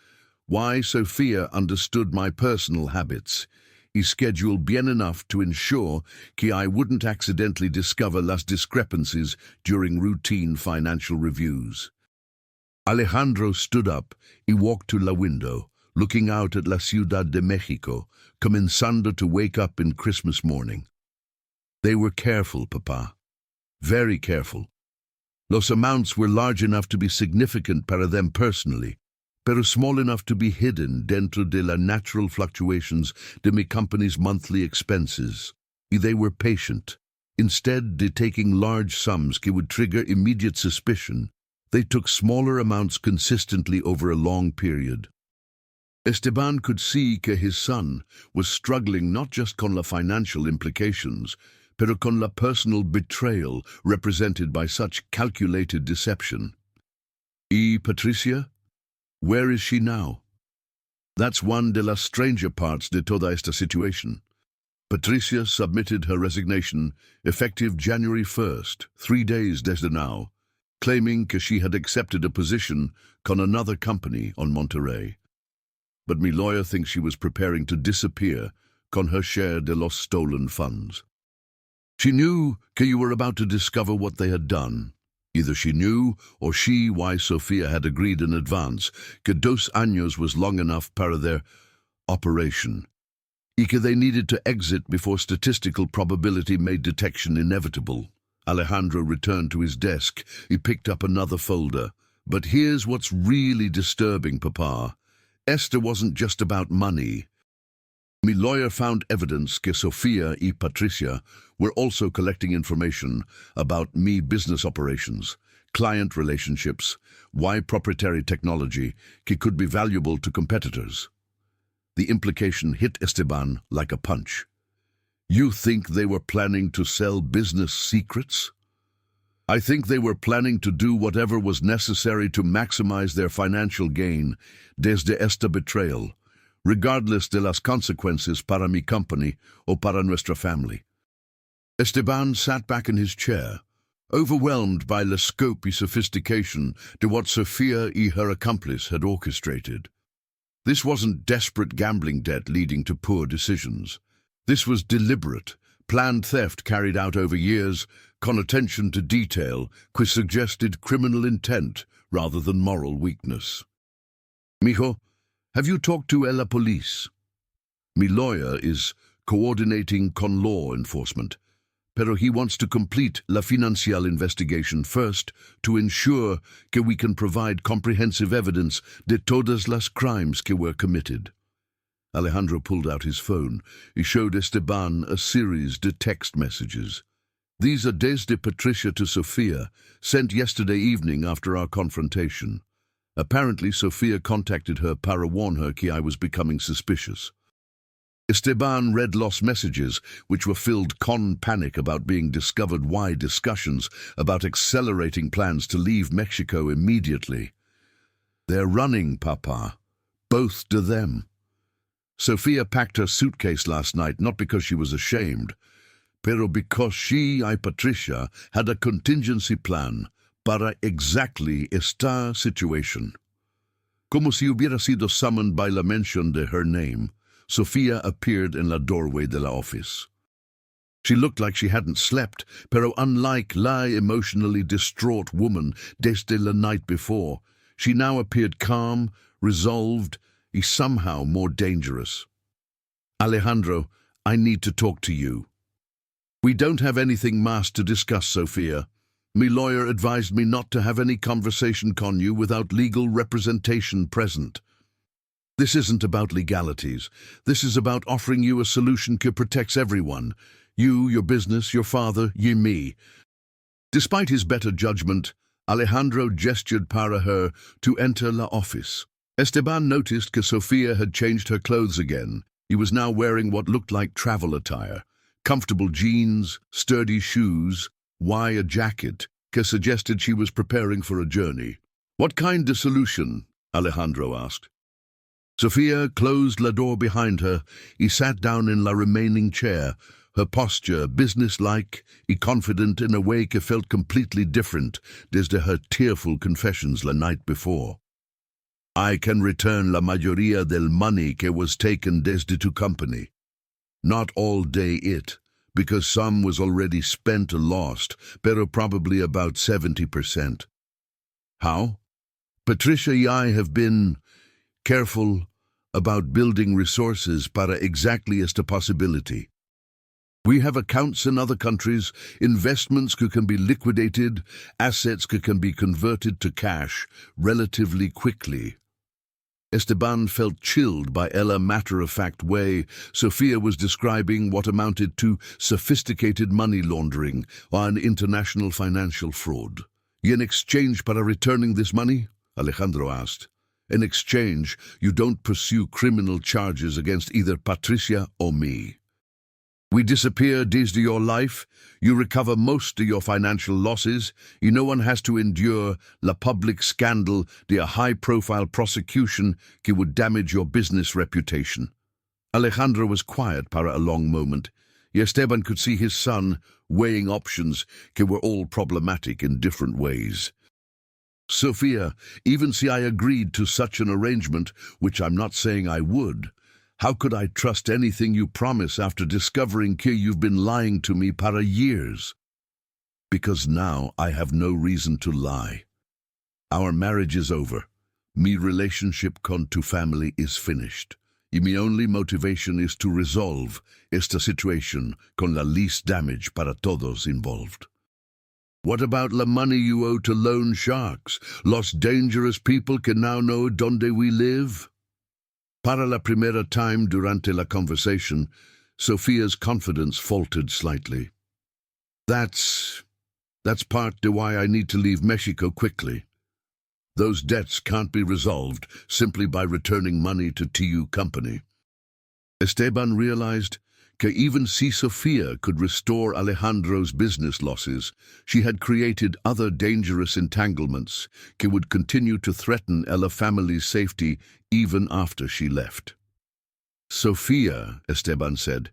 Why Sofía understood my personal habits. Y scheduled bien enough to ensure que I wouldn't accidentally discover las discrepancies during routine financial reviews. Alejandro stood up y walked to la window, looking out at la Ciudad de México, comenzando to wake up in Christmas morning. They were careful, Papa. Very careful. Los amounts were large enough to be significant para them personally, pero small enough to be hidden dentro de la natural fluctuations de mi company's monthly expenses. Y they were patient. Instead de taking large sums que would trigger immediate suspicion, they took smaller amounts consistently over a long period. Esteban could see que his son was struggling not just con la financial implications, pero con la personal betrayal represented by such calculated deception. Y Patricia? Where is she now? That's one de las stranger parts de toda esta situation. Patricia submitted her resignation effective January 1st, 3 days desde now, claiming que she had accepted a position con another company on Monterrey. But my lawyer thinks she was preparing to disappear con her share de los stolen funds. She knew que you were about to discover what they had done. Either she knew or she why Sofía had agreed in advance que 2 años was long enough para their operation, y que they needed to exit before statistical probability made detection inevitable. Alejandro returned to his desk. He picked up another folder. But here's what's really disturbing, Papa. Esther wasn't just about money. My lawyer found evidence que Sofia y Patricia were also collecting information about me business operations, client relationships, why proprietary technology could be valuable to competitors. The implication hit Esteban like a punch. You think they were planning to sell business secrets? I think they were planning to do whatever was necessary to maximize their financial gain desde esta betrayal, regardless de las consecuencias para mi company o para nuestra family. Esteban sat back in his chair, overwhelmed by the scope and sophistication to what Sofia y her accomplice had orchestrated. This wasn't desperate gambling debt leading to poor decisions. This was deliberate, planned theft carried out over years, con attention to detail, which suggested criminal intent rather than moral weakness. Mijo, have you talked to la police? Mi lawyer is coordinating con law enforcement, pero he wants to complete la financial investigation first to ensure que we can provide comprehensive evidence de todas las crimes que were committed. Alejandro pulled out his phone. He showed Esteban a series de text messages. These are desde Patricia to Sofia, sent yesterday evening after our confrontation. Apparently, Sofia contacted her para warn her que I was becoming suspicious. Esteban read los messages, which were filled con panic about being discovered. Why discussions about accelerating plans to leave Mexico immediately. They're running, Papa. Both to them. Sofia packed her suitcase last night not because she was ashamed, pero because she y Patricia had a contingency plan para exactly esta situation. Como si hubiera sido summoned by la mention de her name, Sofia appeared in la doorway de la office. She looked like she hadn't slept, pero unlike la emotionally distraught woman desde la night before, she now appeared calm, resolved, and somehow more dangerous. Alejandro, I need to talk to you. We don't have anything mas to discuss, Sofia. My lawyer advised me not to have any conversation con you without legal representation present. This isn't about legalities. This is about offering you a solution that protects everyone. You, your business, your father, you, me. Despite his better judgment, Alejandro gestured para her to enter la office. Esteban noticed that Sofia had changed her clothes again. He was now wearing what looked like travel attire. Comfortable jeans, sturdy shoes, why a jacket, that suggested she was preparing for a journey. What kind of solution? Alejandro asked. Sofia closed la door behind her. He sat down in la remaining chair, her posture businesslike and confident in a way that felt completely different desde her tearful confessions la night before. I can return la mayoría del money que was taken desde tu company. Not all day it, because some was already spent or lost, pero probably about 70%. How? Patricia y I have been careful about building resources para exactly esta possibility. We have accounts in other countries, investments that can be liquidated, assets that can be converted to cash relatively quickly. Esteban felt chilled by the matter-of-fact way Sofia was describing what amounted to sophisticated money laundering or an international financial fraud. In exchange para returning this money? Alejandro asked. In exchange, you don't pursue criminal charges against either Patricia or me. We disappear desde your life, you recover most of your financial losses, no one has to endure la public scandal de a high-profile prosecution que would damage your business reputation. Alejandro was quiet para a long moment. Esteban could see his son weighing options que were all problematic in different ways. Sofia, even si I agreed to such an arrangement, which I'm not saying I would, how could I trust anything you promise after discovering que you've been lying to me para years? Because now I have no reason to lie. Our marriage is over. Mi relationship con tu family is finished. Y mi only motivation is to resolve esta situation con la least damage para todos involved. What about the money you owe to loan sharks? Los dangerous people que now know donde we live? Para la primera time durante la conversation, Sophia's confidence faltered slightly. That's part of why I need to leave Mexico quickly. Those debts can't be resolved simply by returning money to TU company. Esteban realized that even si Sofia could restore Alejandro's business losses, she had created other dangerous entanglements that would continue to threaten Ella family's safety even after she left. Sofia, Esteban said,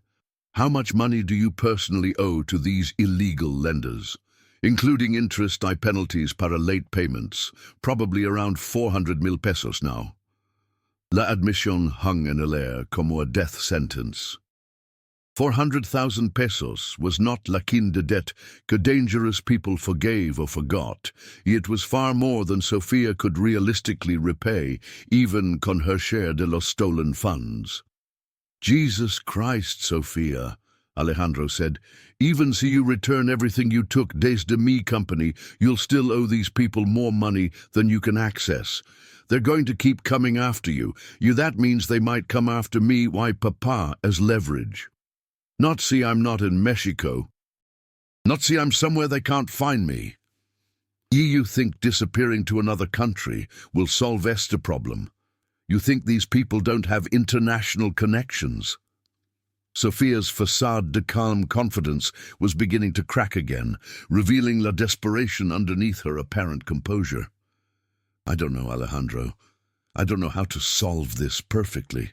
how much money do you personally owe to these illegal lenders? Including interest and penalties para late payments, probably around 400 mil pesos now. La admisión hung in el air como a death sentence. 400,000 pesos was not la quinta debt que dangerous people forgave or forgot. It was far more than Sofia could realistically repay, even con her share de los stolen funds. Jesus Christ, Sofia, Alejandro said, even si you return everything you took desde mi company, you'll still owe these people more money than you can access. They're going to keep coming after you. That means they might come after me, why papa, as leverage. Not see I'm not in Mexico. Not see I'm somewhere they can't find me. You think disappearing to another country will solve este problem. You think these people don't have international connections. Sofia's facade de calm confidence was beginning to crack again, revealing la desperation underneath her apparent composure. I don't know, Alejandro. I don't know how to solve this perfectly.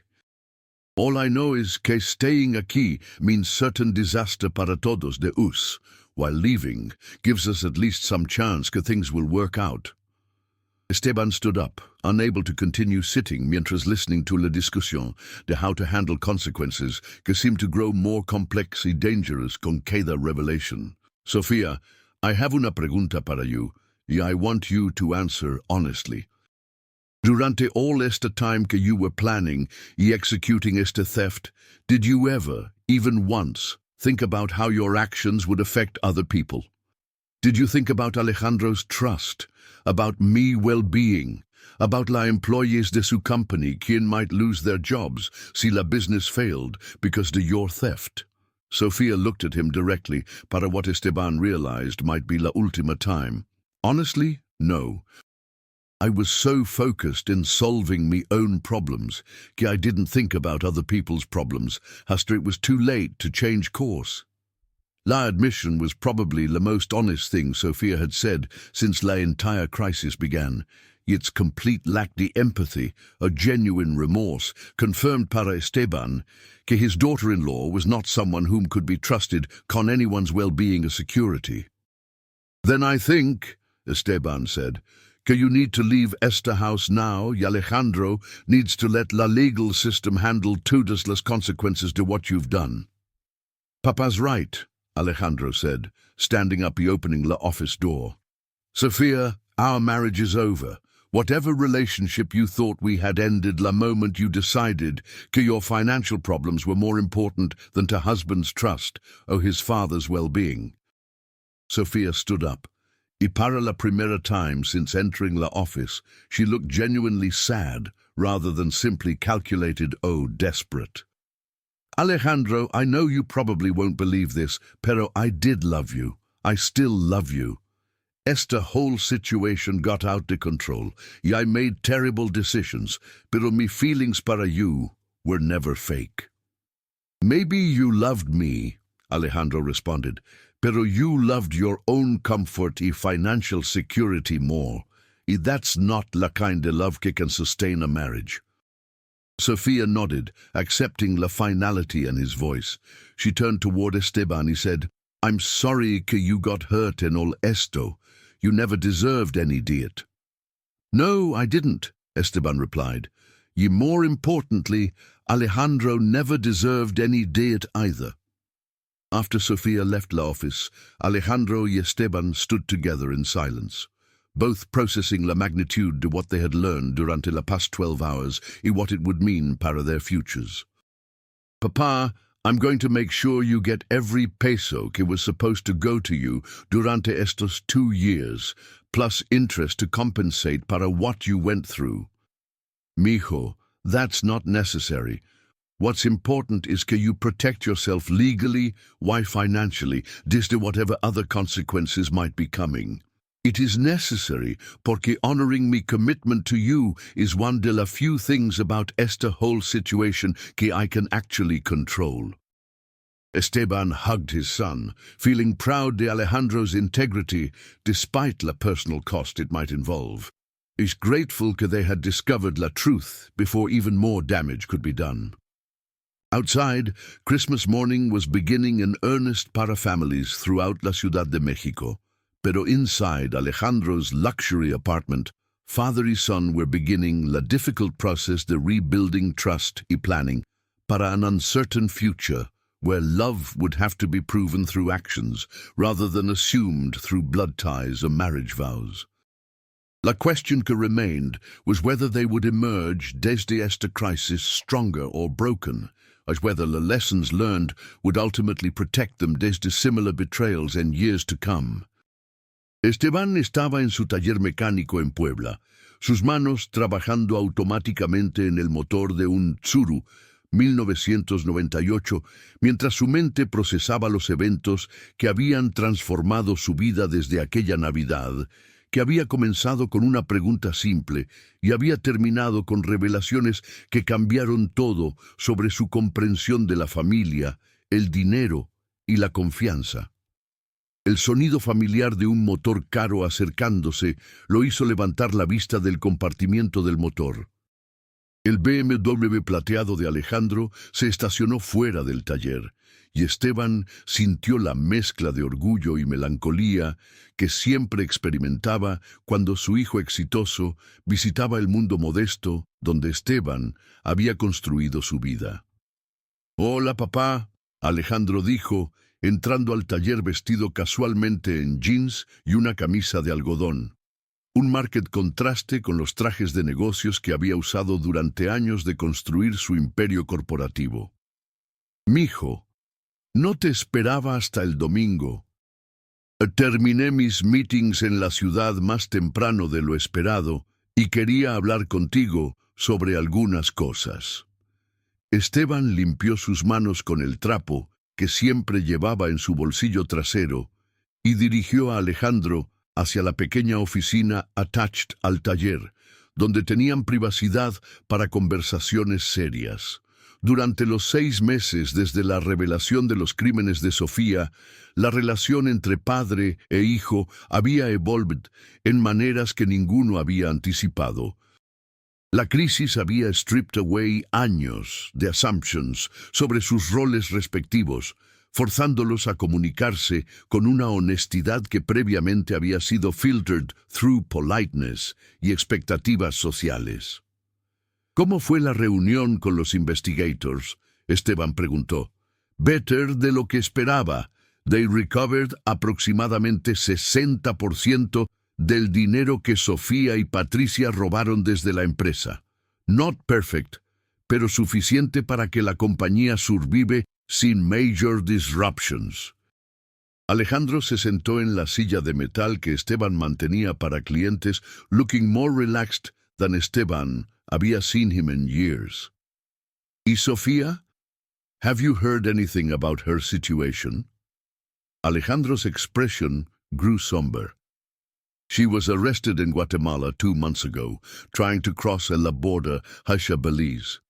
All I know is que staying aquí means certain disaster para todos de us, while leaving gives us at least some chance que things will work out. Esteban stood up, unable to continue sitting mientras listening to la discusión de how to handle consequences que seemed to grow more complex y dangerous con cada revelation. Sofia, I have una pregunta para you, y I want you to answer honestly. Durante all este time que you were planning y executing este theft, did you ever, even once, think about how your actions would affect other people? Did you think about Alejandro's trust, about me well-being, about la employees de su company quien might lose their jobs si la business failed because de your theft? Sofia looked at him directly para what Esteban realized might be la última time. Honestly, no. I was so focused in solving me own problems that I didn't think about other people's problems hasta it was too late to change course. La admission was probably the most honest thing Sofia had said since la entire crisis began. Its complete lack de empathy, a genuine remorse, confirmed para Esteban que his daughter-in-law was not someone whom could be trusted con anyone's well-being a security. Then I think, Esteban said, que you need to leave este house now y Alejandro needs to let la legal system handle todas las consequences de what you've done. Papa's right, Alejandro said, standing up and opening the office door. Sofia, our marriage is over. Whatever relationship you thought we had ended the moment you decided que your financial problems were more important than to husband's trust or his father's well-being. Sofia stood up. Y para la primera time since entering the office, she looked genuinely sad rather than simply calculated or desperate. Alejandro, I know you probably won't believe this, pero I did love you. I still love you. Este whole situation got out of control, y I made terrible decisions, pero mi feelings para you were never fake. Maybe you loved me, Alejandro responded, pero you loved your own comfort y financial security more, y that's not la kind of love que can sustain a marriage. Sofia nodded, accepting la finality in his voice. She turned toward Esteban and said, I'm sorry que you got hurt in all esto. You never deserved any diet. No, I didn't, Esteban replied. Y more importantly, Alejandro never deserved any diet either. After Sofia left the office, Alejandro y Esteban stood together in silence, both processing la magnitude de what they had learned durante la past 12 hours y what it would mean para their futures. Papa, I'm going to make sure you get every peso que was supposed to go to you durante estos 2 years, plus interest to compensate para what you went through. Mijo, that's not necessary. What's important is que you protect yourself legally, why financially, desde whatever other consequences might be coming. It is necessary porque honoring my commitment to you is one de la few things about esta whole situation que I can actually control. Esteban hugged his son, feeling proud de Alejandro's integrity despite la personal cost it might involve. He's grateful que they had discovered la truth before even more damage could be done. Outside, Christmas morning was beginning in earnest para families throughout la Ciudad de Mexico. Pero inside Alejandro's luxury apartment, father y son were beginning la difficult process de rebuilding trust y planning para an uncertain future where love would have to be proven through actions rather than assumed through blood ties or marriage vows. La question que remained was whether they would emerge desde esta crisis stronger or broken, as whether the lessons learned would ultimately protect them desde similar betrayals in years to come. Esteban estaba en su taller mecánico en Puebla, sus manos trabajando automáticamente en el motor de un Tsuru 1998, mientras su mente procesaba los eventos que habían transformado su vida desde aquella Navidad, que había comenzado con una pregunta simple y había terminado con revelaciones que cambiaron todo sobre su comprensión de la familia, el dinero y la confianza. El sonido familiar de un motor caro acercándose lo hizo levantar la vista del compartimiento del motor. El BMW plateado de Alejandro se estacionó fuera del taller, y Esteban sintió la mezcla de orgullo y melancolía que siempre experimentaba cuando su hijo exitoso visitaba el mundo modesto donde Esteban había construido su vida. «Hola, papá», Alejandro dijo, entrando al taller vestido casualmente en jeans y una camisa de algodón. Un marked contraste con los trajes de negocios que había usado durante años de construir su imperio corporativo. «Mijo, no te esperaba hasta el domingo. Terminé mis meetings en la ciudad más temprano de lo esperado y quería hablar contigo sobre algunas cosas». Esteban limpió sus manos con el trapo que siempre llevaba en su bolsillo trasero y dirigió a Alejandro hacia la pequeña oficina attached al taller, donde tenían privacidad para conversaciones serias. Durante los 6 meses desde la revelación de los crímenes de Sofía, la relación entre padre e hijo había evolved en maneras que ninguno había anticipado. La crisis había stripped away años de assumptions sobre sus roles respectivos, forzándolos a comunicarse con una honestidad que previamente había sido filtered through politeness y expectativas sociales. «¿Cómo fue la reunión con los investigators?», Esteban preguntó. «Better de lo que esperaba. They recovered aproximadamente 60% del dinero que Sofía y Patricia robaron desde la empresa. Not perfect, pero suficiente para que la compañía survive sin major disruptions». Alejandro se sentó en la silla de metal que Esteban mantenía para clientes, looking more relaxed than Esteban había seen him in years. «¿Y Sofía? Have you heard anything about her situation?» Alejandro's expression grew somber. «She was arrested in Guatemala 2 months ago, trying to cross la border hacia Belize.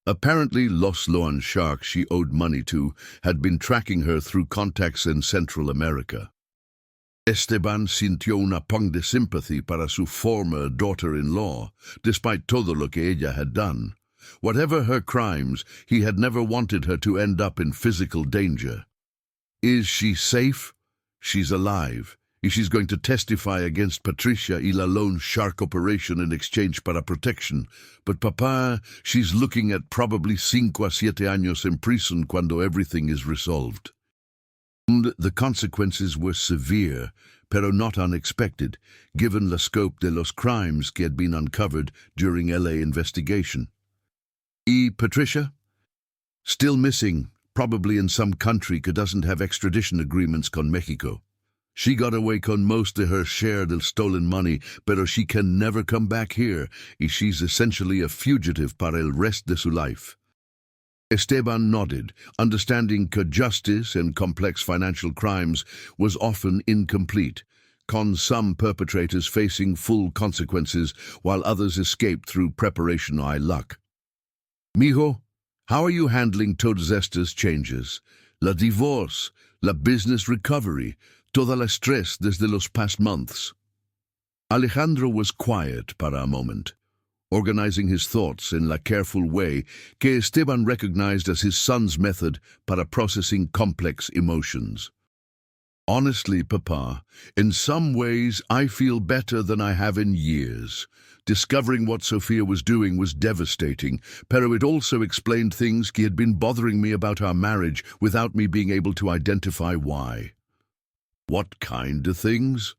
Apparently, Los loan sharks she owed money to had been tracking her through contacts in Central America». Esteban sintió una pang de sympathy para su former daughter-in-law, despite todo lo que ella had done. Whatever her crimes, he had never wanted her to end up in physical danger. «Is she safe? She's alive. She's going to testify against Patricia y la loan shark operation in exchange para protection. But papá, she's looking at probably 5 a 7 años in prison cuando everything is resolved». The consequences were severe, pero not unexpected, given the scope de los crimes que had been uncovered during LA investigation. «Y Patricia? Still missing, probably in some country that doesn't have extradition agreements con Mexico. She got away con most of her share of stolen money, pero she can never come back here, y she's essentially a fugitive para el resto de su life. Esteban nodded, understanding that justice in complex financial crimes was often incomplete, con some perpetrators facing full consequences while others escaped through preparation or luck. Mijo, how are you handling todas estas changes? La divorce, la business recovery, toda la stress desde los past months. Alejandro was quiet para a moment, organizing his thoughts in la careful way que Esteban recognized as his son's method para processing complex emotions. Honestly, Papa, in some ways I feel better than I have in years. Discovering what Sofia was doing was devastating, pero it also explained things that had been bothering me about our marriage without me being able to identify why. What kind of things?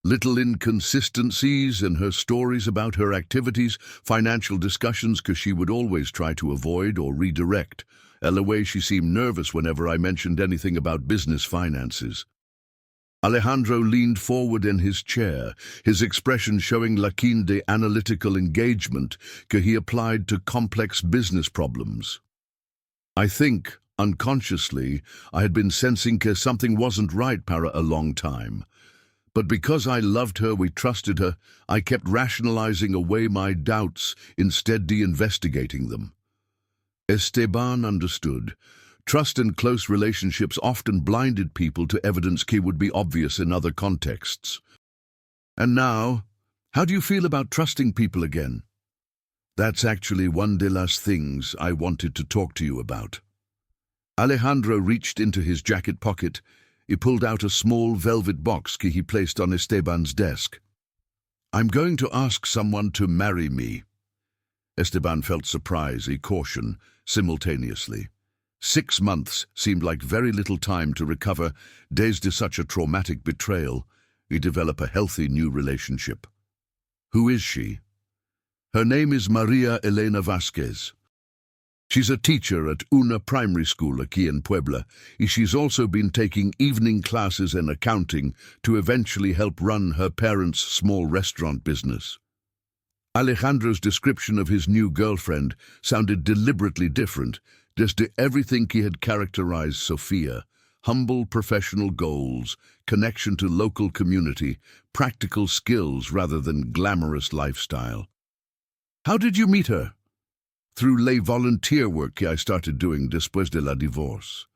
Little inconsistencies in her stories about her activities, financial discussions because she would always try to avoid or redirect, and the way she seemed nervous whenever I mentioned anything about business finances. Alejandro leaned forward in his chair, his expression showing la keen de analytical engagement que he applied to complex business problems. I think, unconsciously, I had been sensing that something wasn't right para a long time. But because I loved her, we trusted her, I kept rationalizing away my doubts instead de-investigating them. Esteban understood. Trust and close relationships often blinded people to evidence that would be obvious in other contexts. And now, how do you feel about trusting people again? That's actually one de las things I wanted to talk to you about. Alejandro reached into his jacket pocket. He pulled out a small velvet box that he placed on Esteban's desk. I'm going to ask someone to marry me. Esteban felt surprise and caution simultaneously. 6 months seemed like very little time to recover desde such a traumatic betrayal. We develop a healthy new relationship. Who is she? Her name is Maria Elena Vasquez. She's a teacher at una primary school aquí in Puebla. She's also been taking evening classes in accounting to eventually help run her parents' small restaurant business. Alejandro's description of his new girlfriend sounded deliberately different, just to everything he had characterized Sofia: humble professional goals, connection to local community, practical skills rather than glamorous lifestyle. How did you meet her? Through lay volunteer work I started doing después de la divorce.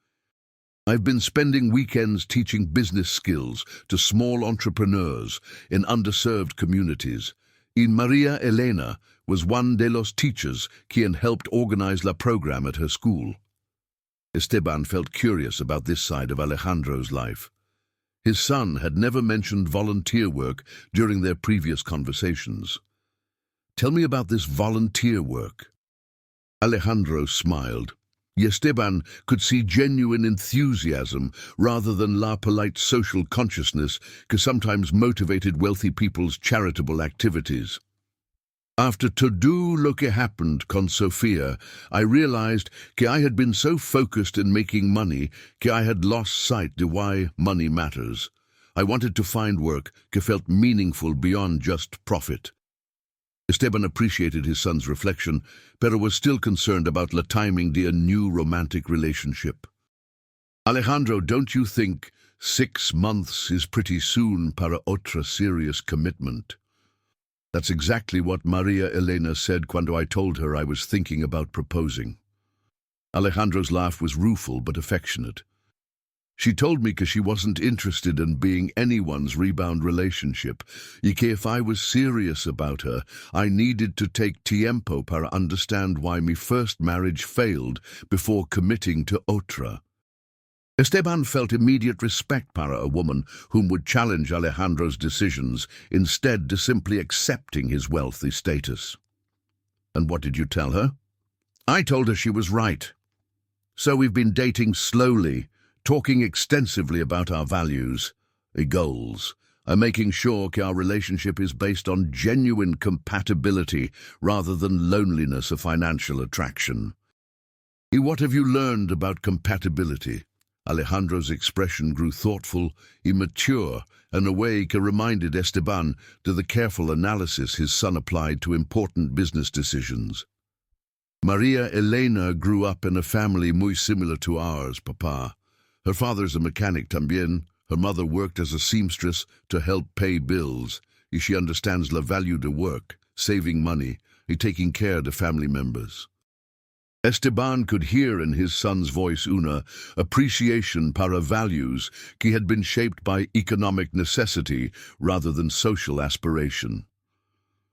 I've been spending weekends teaching business skills to small entrepreneurs in underserved communities. Y Maria Elena was one de los teachers quien helped organize la program at her school. Esteban felt curious about this side of Alejandro's life. His son had never mentioned volunteer work during their previous conversations. Tell me about this volunteer work. Alejandro smiled. Esteban could see genuine enthusiasm rather than la polite social consciousness that sometimes motivated wealthy people's charitable activities. After todo lo que happened con Sofia, I realized that I had been so focused in making money that I had lost sight of why money matters. I wanted to find work that felt meaningful beyond just profit. Esteban appreciated his son's reflection, pero was still concerned about la timing de a new romantic relationship. Alejandro, don't you think 6 months is pretty soon para otra serious commitment? That's exactly what Maria Elena said cuando I told her I was thinking about proposing. Alejandro's laugh was rueful but affectionate. She told me because she wasn't interested in being anyone's rebound relationship, y que if I was serious about her, I needed to take tiempo para understand why my first marriage failed before committing to otra. Esteban felt immediate respect para a woman whom would challenge Alejandro's decisions instead de simply accepting his wealthy status. And what did you tell her? I told her she was right. So we've been dating slowly, talking extensively about our values, goals, and making sure our relationship is based on genuine compatibility rather than loneliness or financial attraction. What have you learned about compatibility? Alejandro's expression grew thoughtful, immature, and awake reminded Esteban to the careful analysis his son applied to important business decisions. Maria Elena grew up in a family muy similar to ours, Papa. Her father's a mechanic también. Her mother worked as a seamstress to help pay bills. She understands la value de work, saving money, and taking care of the family members. Esteban could hear in his son's voice una appreciation para values que had been shaped by economic necessity rather than social aspiration.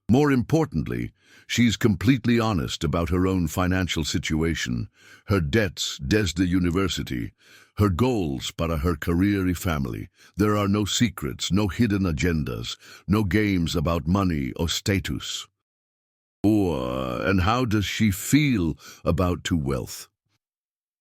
More importantly, she's completely honest about her own financial situation, her debts desde university, her goals para her career y family. There are no secrets, no hidden agendas, no games about money or status. And how does she feel about to wealth?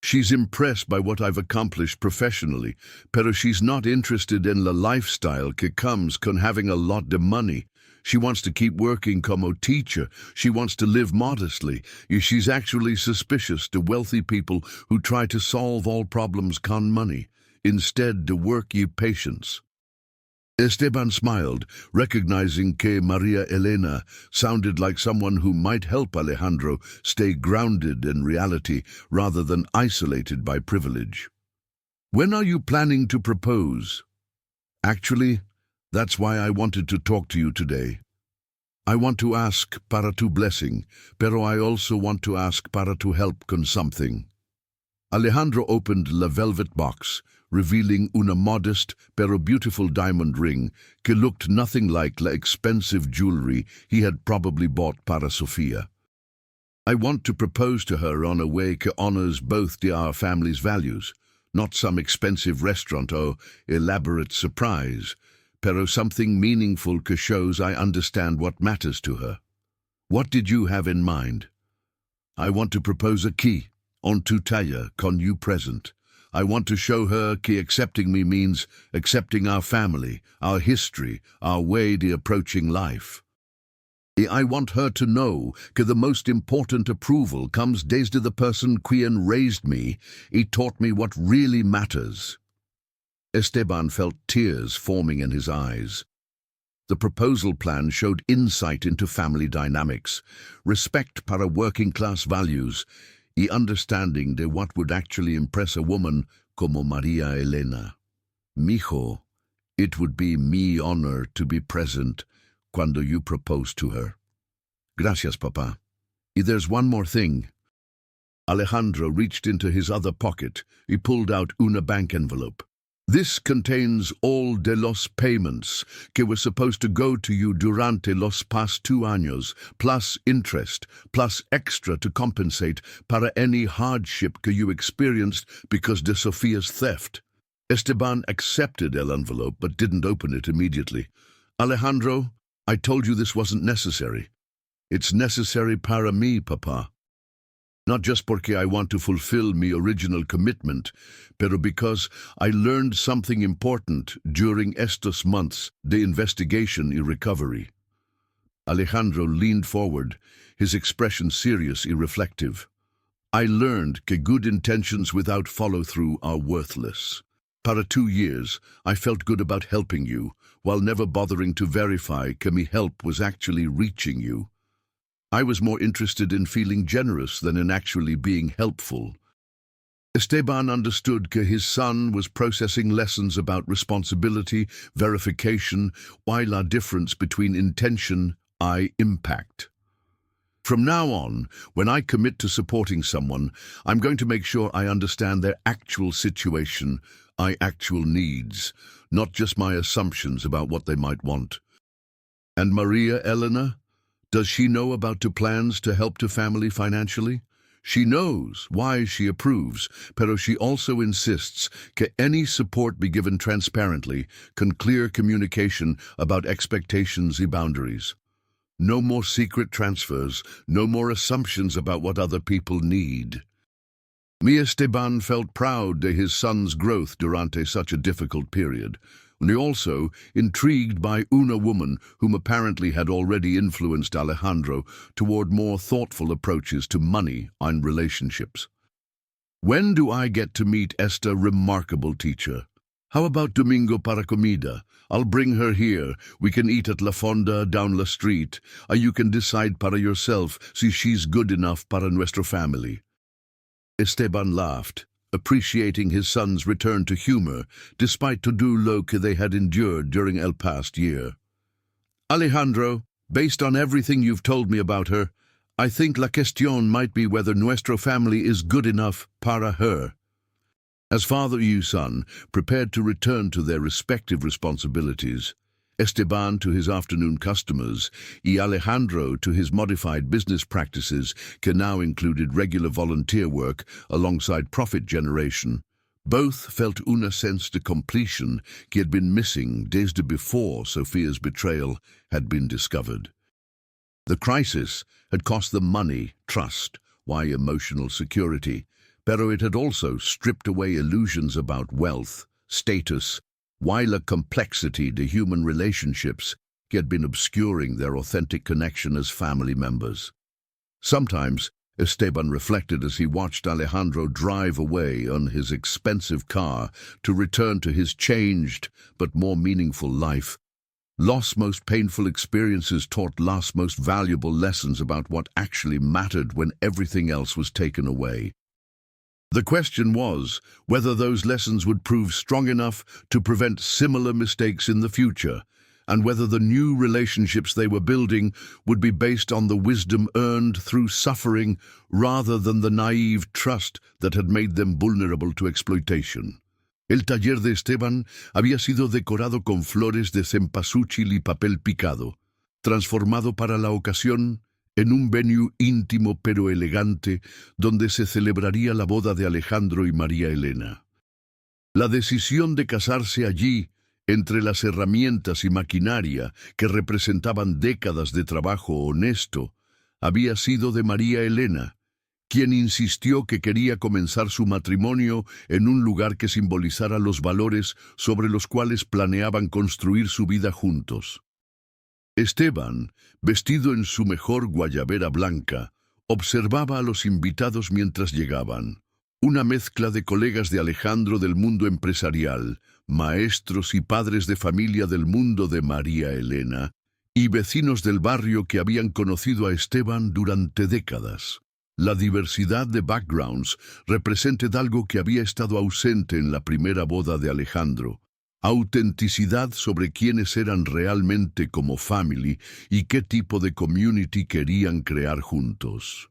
She's impressed by what I've accomplished professionally, pero she's not interested in the lifestyle que comes con having a lot de money. She wants to keep working como teacher. She wants to live modestly. She's actually suspicious to wealthy people who try to solve all problems con money, instead to work ye patience. Esteban smiled, recognizing que Maria Elena sounded like someone who might help Alejandro stay grounded in reality rather than isolated by privilege. When are you planning to propose? Actually, that's why I wanted to talk to you today. I want to ask para tu blessing, pero I also want to ask para tu help con something. Alejandro opened la velvet box, revealing una modest pero beautiful diamond ring que looked nothing like la expensive jewelry he had probably bought para Sofia. I want to propose to her on a way que honors both our family's values, not some expensive restaurant or elaborate surprise, pero something meaningful que shows I understand what matters to her. What did you have in mind? I want to propose aquí, on tu talla, con you present. I want to show her que accepting me means accepting our family, our history, our way de approaching life. I want her to know que the most important approval comes desde the person quien raised me, taught me what really matters. Esteban felt tears forming in his eyes. The proposal plan showed insight into family dynamics, respect para working-class values, understanding de what would actually impress a woman como Maria Elena. Mijo, it would be me honor to be present cuando you propose to her. Gracias, Papa. There's one more thing. Alejandro reached into his other pocket. He pulled out una bank envelope. This contains all de los payments que were supposed to go to you durante los past 2 años, plus interest, plus extra to compensate para any hardship que you experienced because de Sofia's theft. Esteban accepted el envelope but didn't open it immediately. Alejandro, I told you this wasn't necessary. It's necessary para mí, Papa. Not just porque I want to fulfill my original commitment, pero because I learned something important during estos months de investigation y recovery. Alejandro leaned forward, his expression serious and reflective. I learned que good intentions without follow-through are worthless. Para 2 years, I felt good about helping you, while never bothering to verify que mi help was actually reaching you. I was more interested in feeling generous than in actually being helpful. Esteban understood que his son was processing lessons about responsibility, verification, while la difference between intention and impact. From now on, when I commit to supporting someone, I'm going to make sure I understand their actual situation, actual needs, not just my assumptions about what they might want. And Maria Elena? Does she know about the plans to help the family financially? She knows why she approves, pero she also insists that any support be given transparently, con clear communication about expectations and boundaries. No more secret transfers, no more assumptions about what other people need. Esteban felt proud of his son's growth durante such a difficult period, and he also intrigued by una woman whom apparently had already influenced Alejandro toward more thoughtful approaches to money and relationships. When do I get to meet esta remarkable teacher? How about domingo para comida? I'll bring her here. We can eat at La Fonda down la street. You can decide para yourself si she's good enough para nuestro family. Esteban laughed, appreciating his son's return to humor, despite todo lo que they had endured during el past year. Alejandro, based on everything you've told me about her, I think la cuestión might be whether nuestro family is good enough para her. As father and son prepared to return to their respective responsibilities, Esteban to his afternoon customers, y Alejandro to his modified business practices, que now included regular volunteer work alongside profit generation, both felt una sense de completion que had been missing desde before Sophia's betrayal had been discovered. The crisis had cost them money, trust, why emotional security, pero it had also stripped away illusions about wealth, status, while a complexity to human relationships had been obscuring their authentic connection as family members. Sometimes, Esteban reflected as he watched Alejandro drive away on his expensive car to return to his changed but more meaningful life. Lost's most painful experiences taught Lost's most valuable lessons about what actually mattered when everything else was taken away. The question was whether those lessons would prove strong enough to prevent similar mistakes in the future, and whether the new relationships they were building would be based on the wisdom earned through suffering rather than the naive trust that had made them vulnerable to exploitation. El taller de Esteban había sido decorado con flores de cempasúchil y papel picado, transformado para la ocasión en un venue íntimo pero elegante donde se celebraría la boda de Alejandro y María Elena. La decisión de casarse allí, entre las herramientas y maquinaria que representaban décadas de trabajo honesto, había sido de María Elena, quien insistió que quería comenzar su matrimonio en un lugar que simbolizara los valores sobre los cuales planeaban construir su vida juntos. Esteban, vestido en su mejor guayabera blanca, observaba a los invitados mientras llegaban. Una mezcla de colegas de Alejandro del mundo empresarial, maestros y padres de familia del mundo de María Elena, y vecinos del barrio que habían conocido a Esteban durante décadas. La diversidad de backgrounds representa algo que había estado ausente en la primera boda de Alejandro. Autenticidad sobre quiénes eran realmente como family y qué tipo de community querían crear juntos.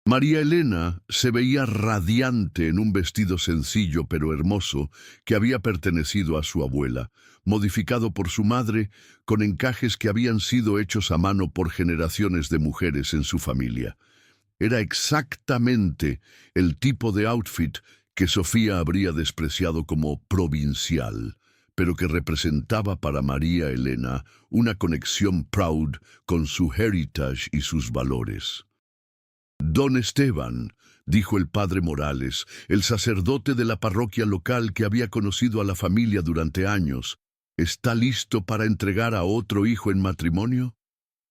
María Elena se veía radiante en un vestido sencillo pero hermoso que había pertenecido a su abuela, modificado por su madre, con encajes que habían sido hechos a mano por generaciones de mujeres en su familia. Era exactamente el tipo de outfit que Sofía habría despreciado como provincial, pero que representaba para María Elena una conexión proud con su heritage y sus valores. Don Esteban, dijo el padre Morales, el sacerdote de la parroquia local que había conocido a la familia durante años, ¿está listo para entregar a otro hijo en matrimonio?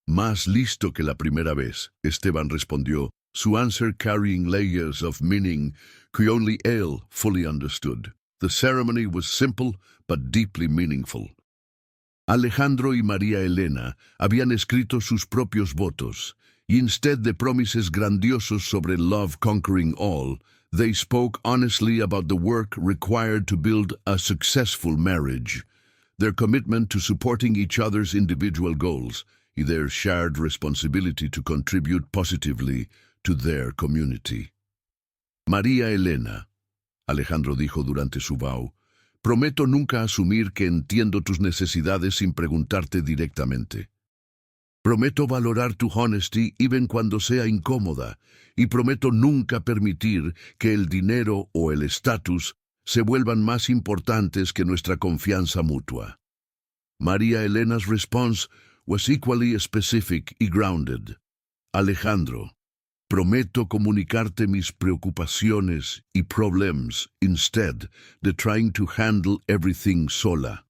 Más listo que la primera vez, Esteban respondió, su answer carrying layers of meaning que only él fully understood. The ceremony was simple but deeply meaningful. Alejandro y María Elena habían escrito sus propios votos, y instead de promises grandiosos sobre love conquering all, they spoke honestly about the work required to build a successful marriage, their commitment to supporting each other's individual goals, y their shared responsibility to contribute positively to their community. María Elena, Alejandro dijo durante su vow, prometo nunca asumir que entiendo tus necesidades sin preguntarte directamente. Prometo valorar tu honesty even cuando sea incómoda, y prometo nunca permitir que el dinero o el estatus se vuelvan más importantes que nuestra confianza mutua. María Elena's response was equally specific y grounded. Alejandro, prometo comunicarte mis preocupaciones y problemas instead de trying to handle everything sola.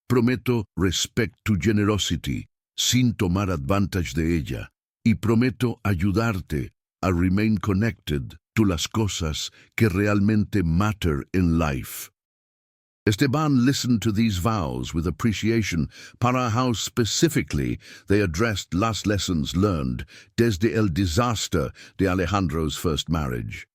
Prometo respect tu generosity sin tomar advantage de ella, y prometo ayudarte a remain connected to las cosas que realmente matter in life. Esteban listened to these vows with appreciation para how specifically they addressed las lessons learned desde el disaster de Alejandro's first marriage.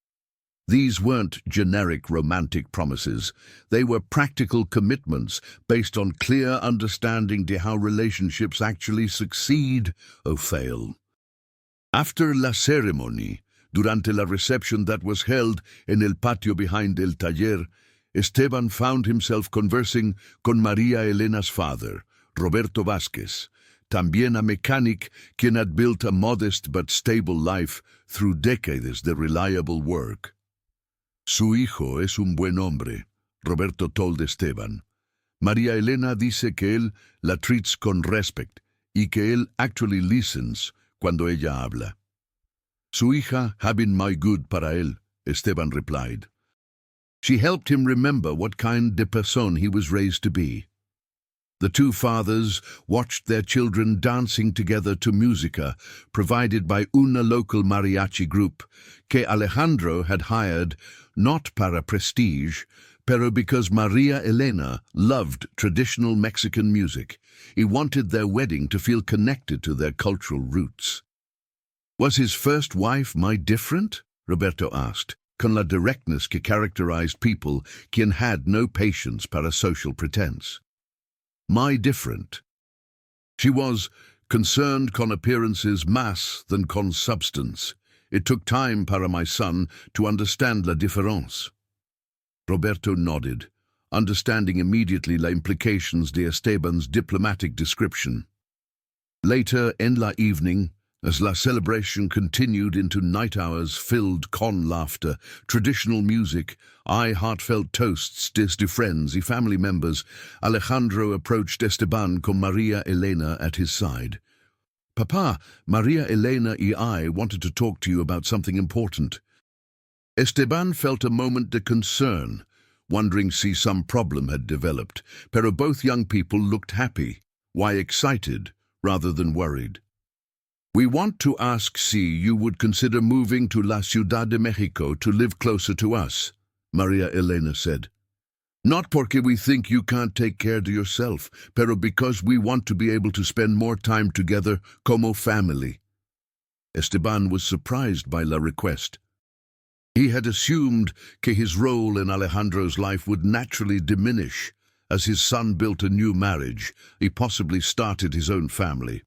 These weren't generic romantic promises. They were practical commitments based on clear understanding de how relationships actually succeed or fail. After la ceremony, durante la reception that was held en el patio behind el taller, Esteban found himself conversing con María Elena's father, Roberto Vázquez, también a mechanic quien had built a modest but stable life through decades de reliable work. Su hijo es un buen hombre, Roberto told Esteban. María Elena dice que él la treats con respect y que él actually listens cuando ella habla. Su hija ha been muy good para él, Esteban replied. She helped him remember what kind de person he was raised to be. The two fathers watched their children dancing together to música provided by una local mariachi group que Alejandro had hired not para prestige, pero because María Elena loved traditional Mexican music. He wanted their wedding to feel connected to their cultural roots. Was his first wife muy different? Roberto asked, con la directness que characterized people quien had no patience para social pretense. Muy different. She was concerned con appearances más than con substance. It took time para my son to understand la diference. Roberto nodded, understanding immediately la implications de Esteban's diplomatic description. Later, en la evening, as la celebration continued into night hours filled con laughter, traditional music, heartfelt toasts desde friends y family members, Alejandro approached Esteban con María Elena at his side. Papa, María Elena y I wanted to talk to you about something important. Esteban felt a moment de concern, wondering si some problem had developed, pero both young people looked happy, why excited, rather than worried. We want to ask si you would consider moving to la Ciudad de Mexico to live closer to us, María Elena said. Not porque we think you can't take care of yourself, pero because we want to be able to spend more time together como family. Esteban was surprised by la request. He had assumed que his role in Alejandro's life would naturally diminish as his son built a new marriage, he possibly started his own family.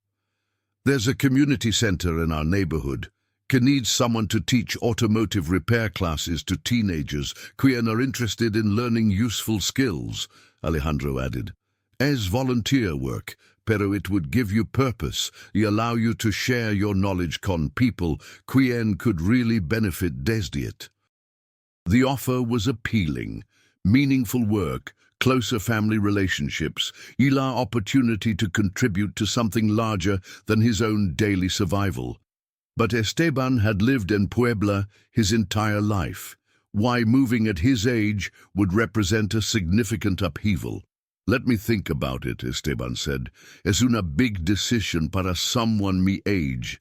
There's a community center in our neighborhood que needs someone to teach automotive repair classes to teenagers quien are interested in learning useful skills, Alejandro added. Es volunteer work, pero it would give you purpose y allow you to share your knowledge con people quien could really benefit desde it. The offer was appealing, meaningful work, closer family relationships, y la opportunity to contribute to something larger than his own daily survival. But Esteban had lived in Puebla his entire life. Why moving at his age would represent a significant upheaval. Let me think about it, Esteban said. Es una big decision para someone mi age.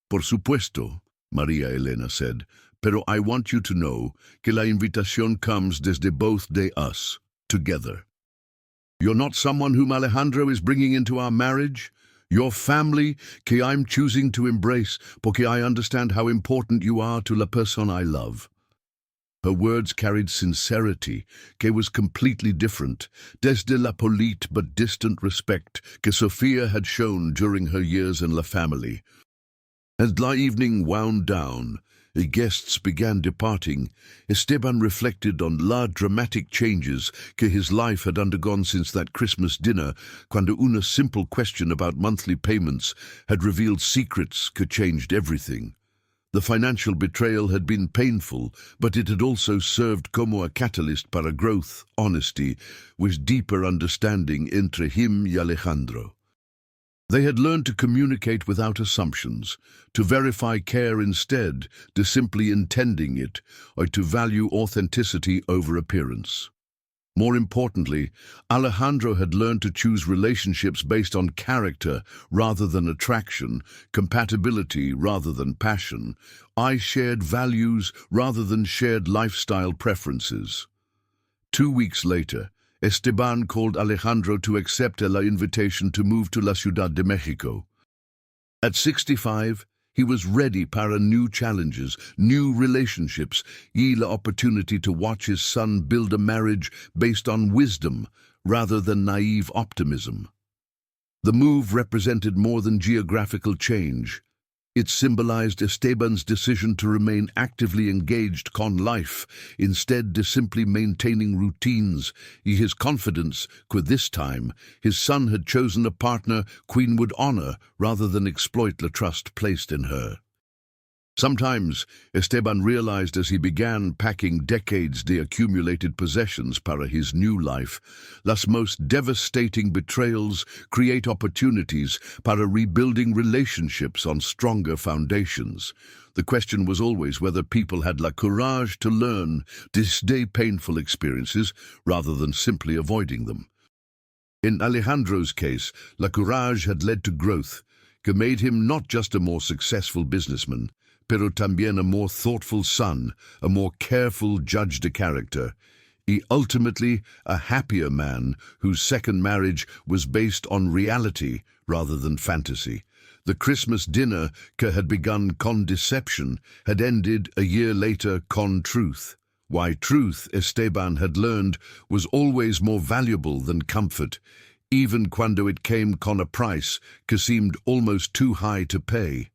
Por supuesto, María Elena said, pero I want you to know que la invitación comes desde both de us. Together. You're not someone whom Alejandro is bringing into our marriage. Your family, que I'm choosing to embrace, porque I understand how important you are to la person I love. Her words carried sincerity, que was completely different, desde la polite but distant respect que Sofia had shown during her years in la family. As la evening wound down, the guests began departing. Esteban reflected on la dramatic changes que his life had undergone since that Christmas dinner, cuando una simple question about monthly payments had revealed secrets que changed everything. The financial betrayal had been painful, but it had also served como a catalyst para growth, honesty, with deeper understanding entre him y Alejandro. They had learned to communicate without assumptions, to verify care instead de simply intending it, or to value authenticity over appearance. More importantly, Alejandro had learned to choose relationships based on character rather than attraction, compatibility rather than passion, I shared values rather than shared lifestyle preferences. 2 weeks later, Esteban called Alejandro to accept la invitation to move to la Ciudad de Mexico. At 65, he was ready para new challenges, new relationships, y la opportunity to watch his son build a marriage based on wisdom rather than naive optimism. The move represented more than geographical change. It symbolized Esteban's decision to remain actively engaged con life, instead de simply maintaining routines, y his confidence that this time his son had chosen a partner Queen would honor rather than exploit the trust placed in her. Sometimes, Esteban realized as he began packing decades de accumulated possessions para his new life, las most devastating betrayals create opportunities para rebuilding relationships on stronger foundations. The question was always whether people had la courage to learn desde painful experiences rather than simply avoiding them. In Alejandro's case, la courage had led to growth, que made him not just a more successful businessman, pero también a more thoughtful son, a more careful judge de character, y ultimately a happier man whose second marriage was based on reality rather than fantasy. The Christmas dinner que had begun con deception had ended a year later con truth. Why truth, Esteban had learned, was always more valuable than comfort, even cuando it came con a price que seemed almost too high to pay.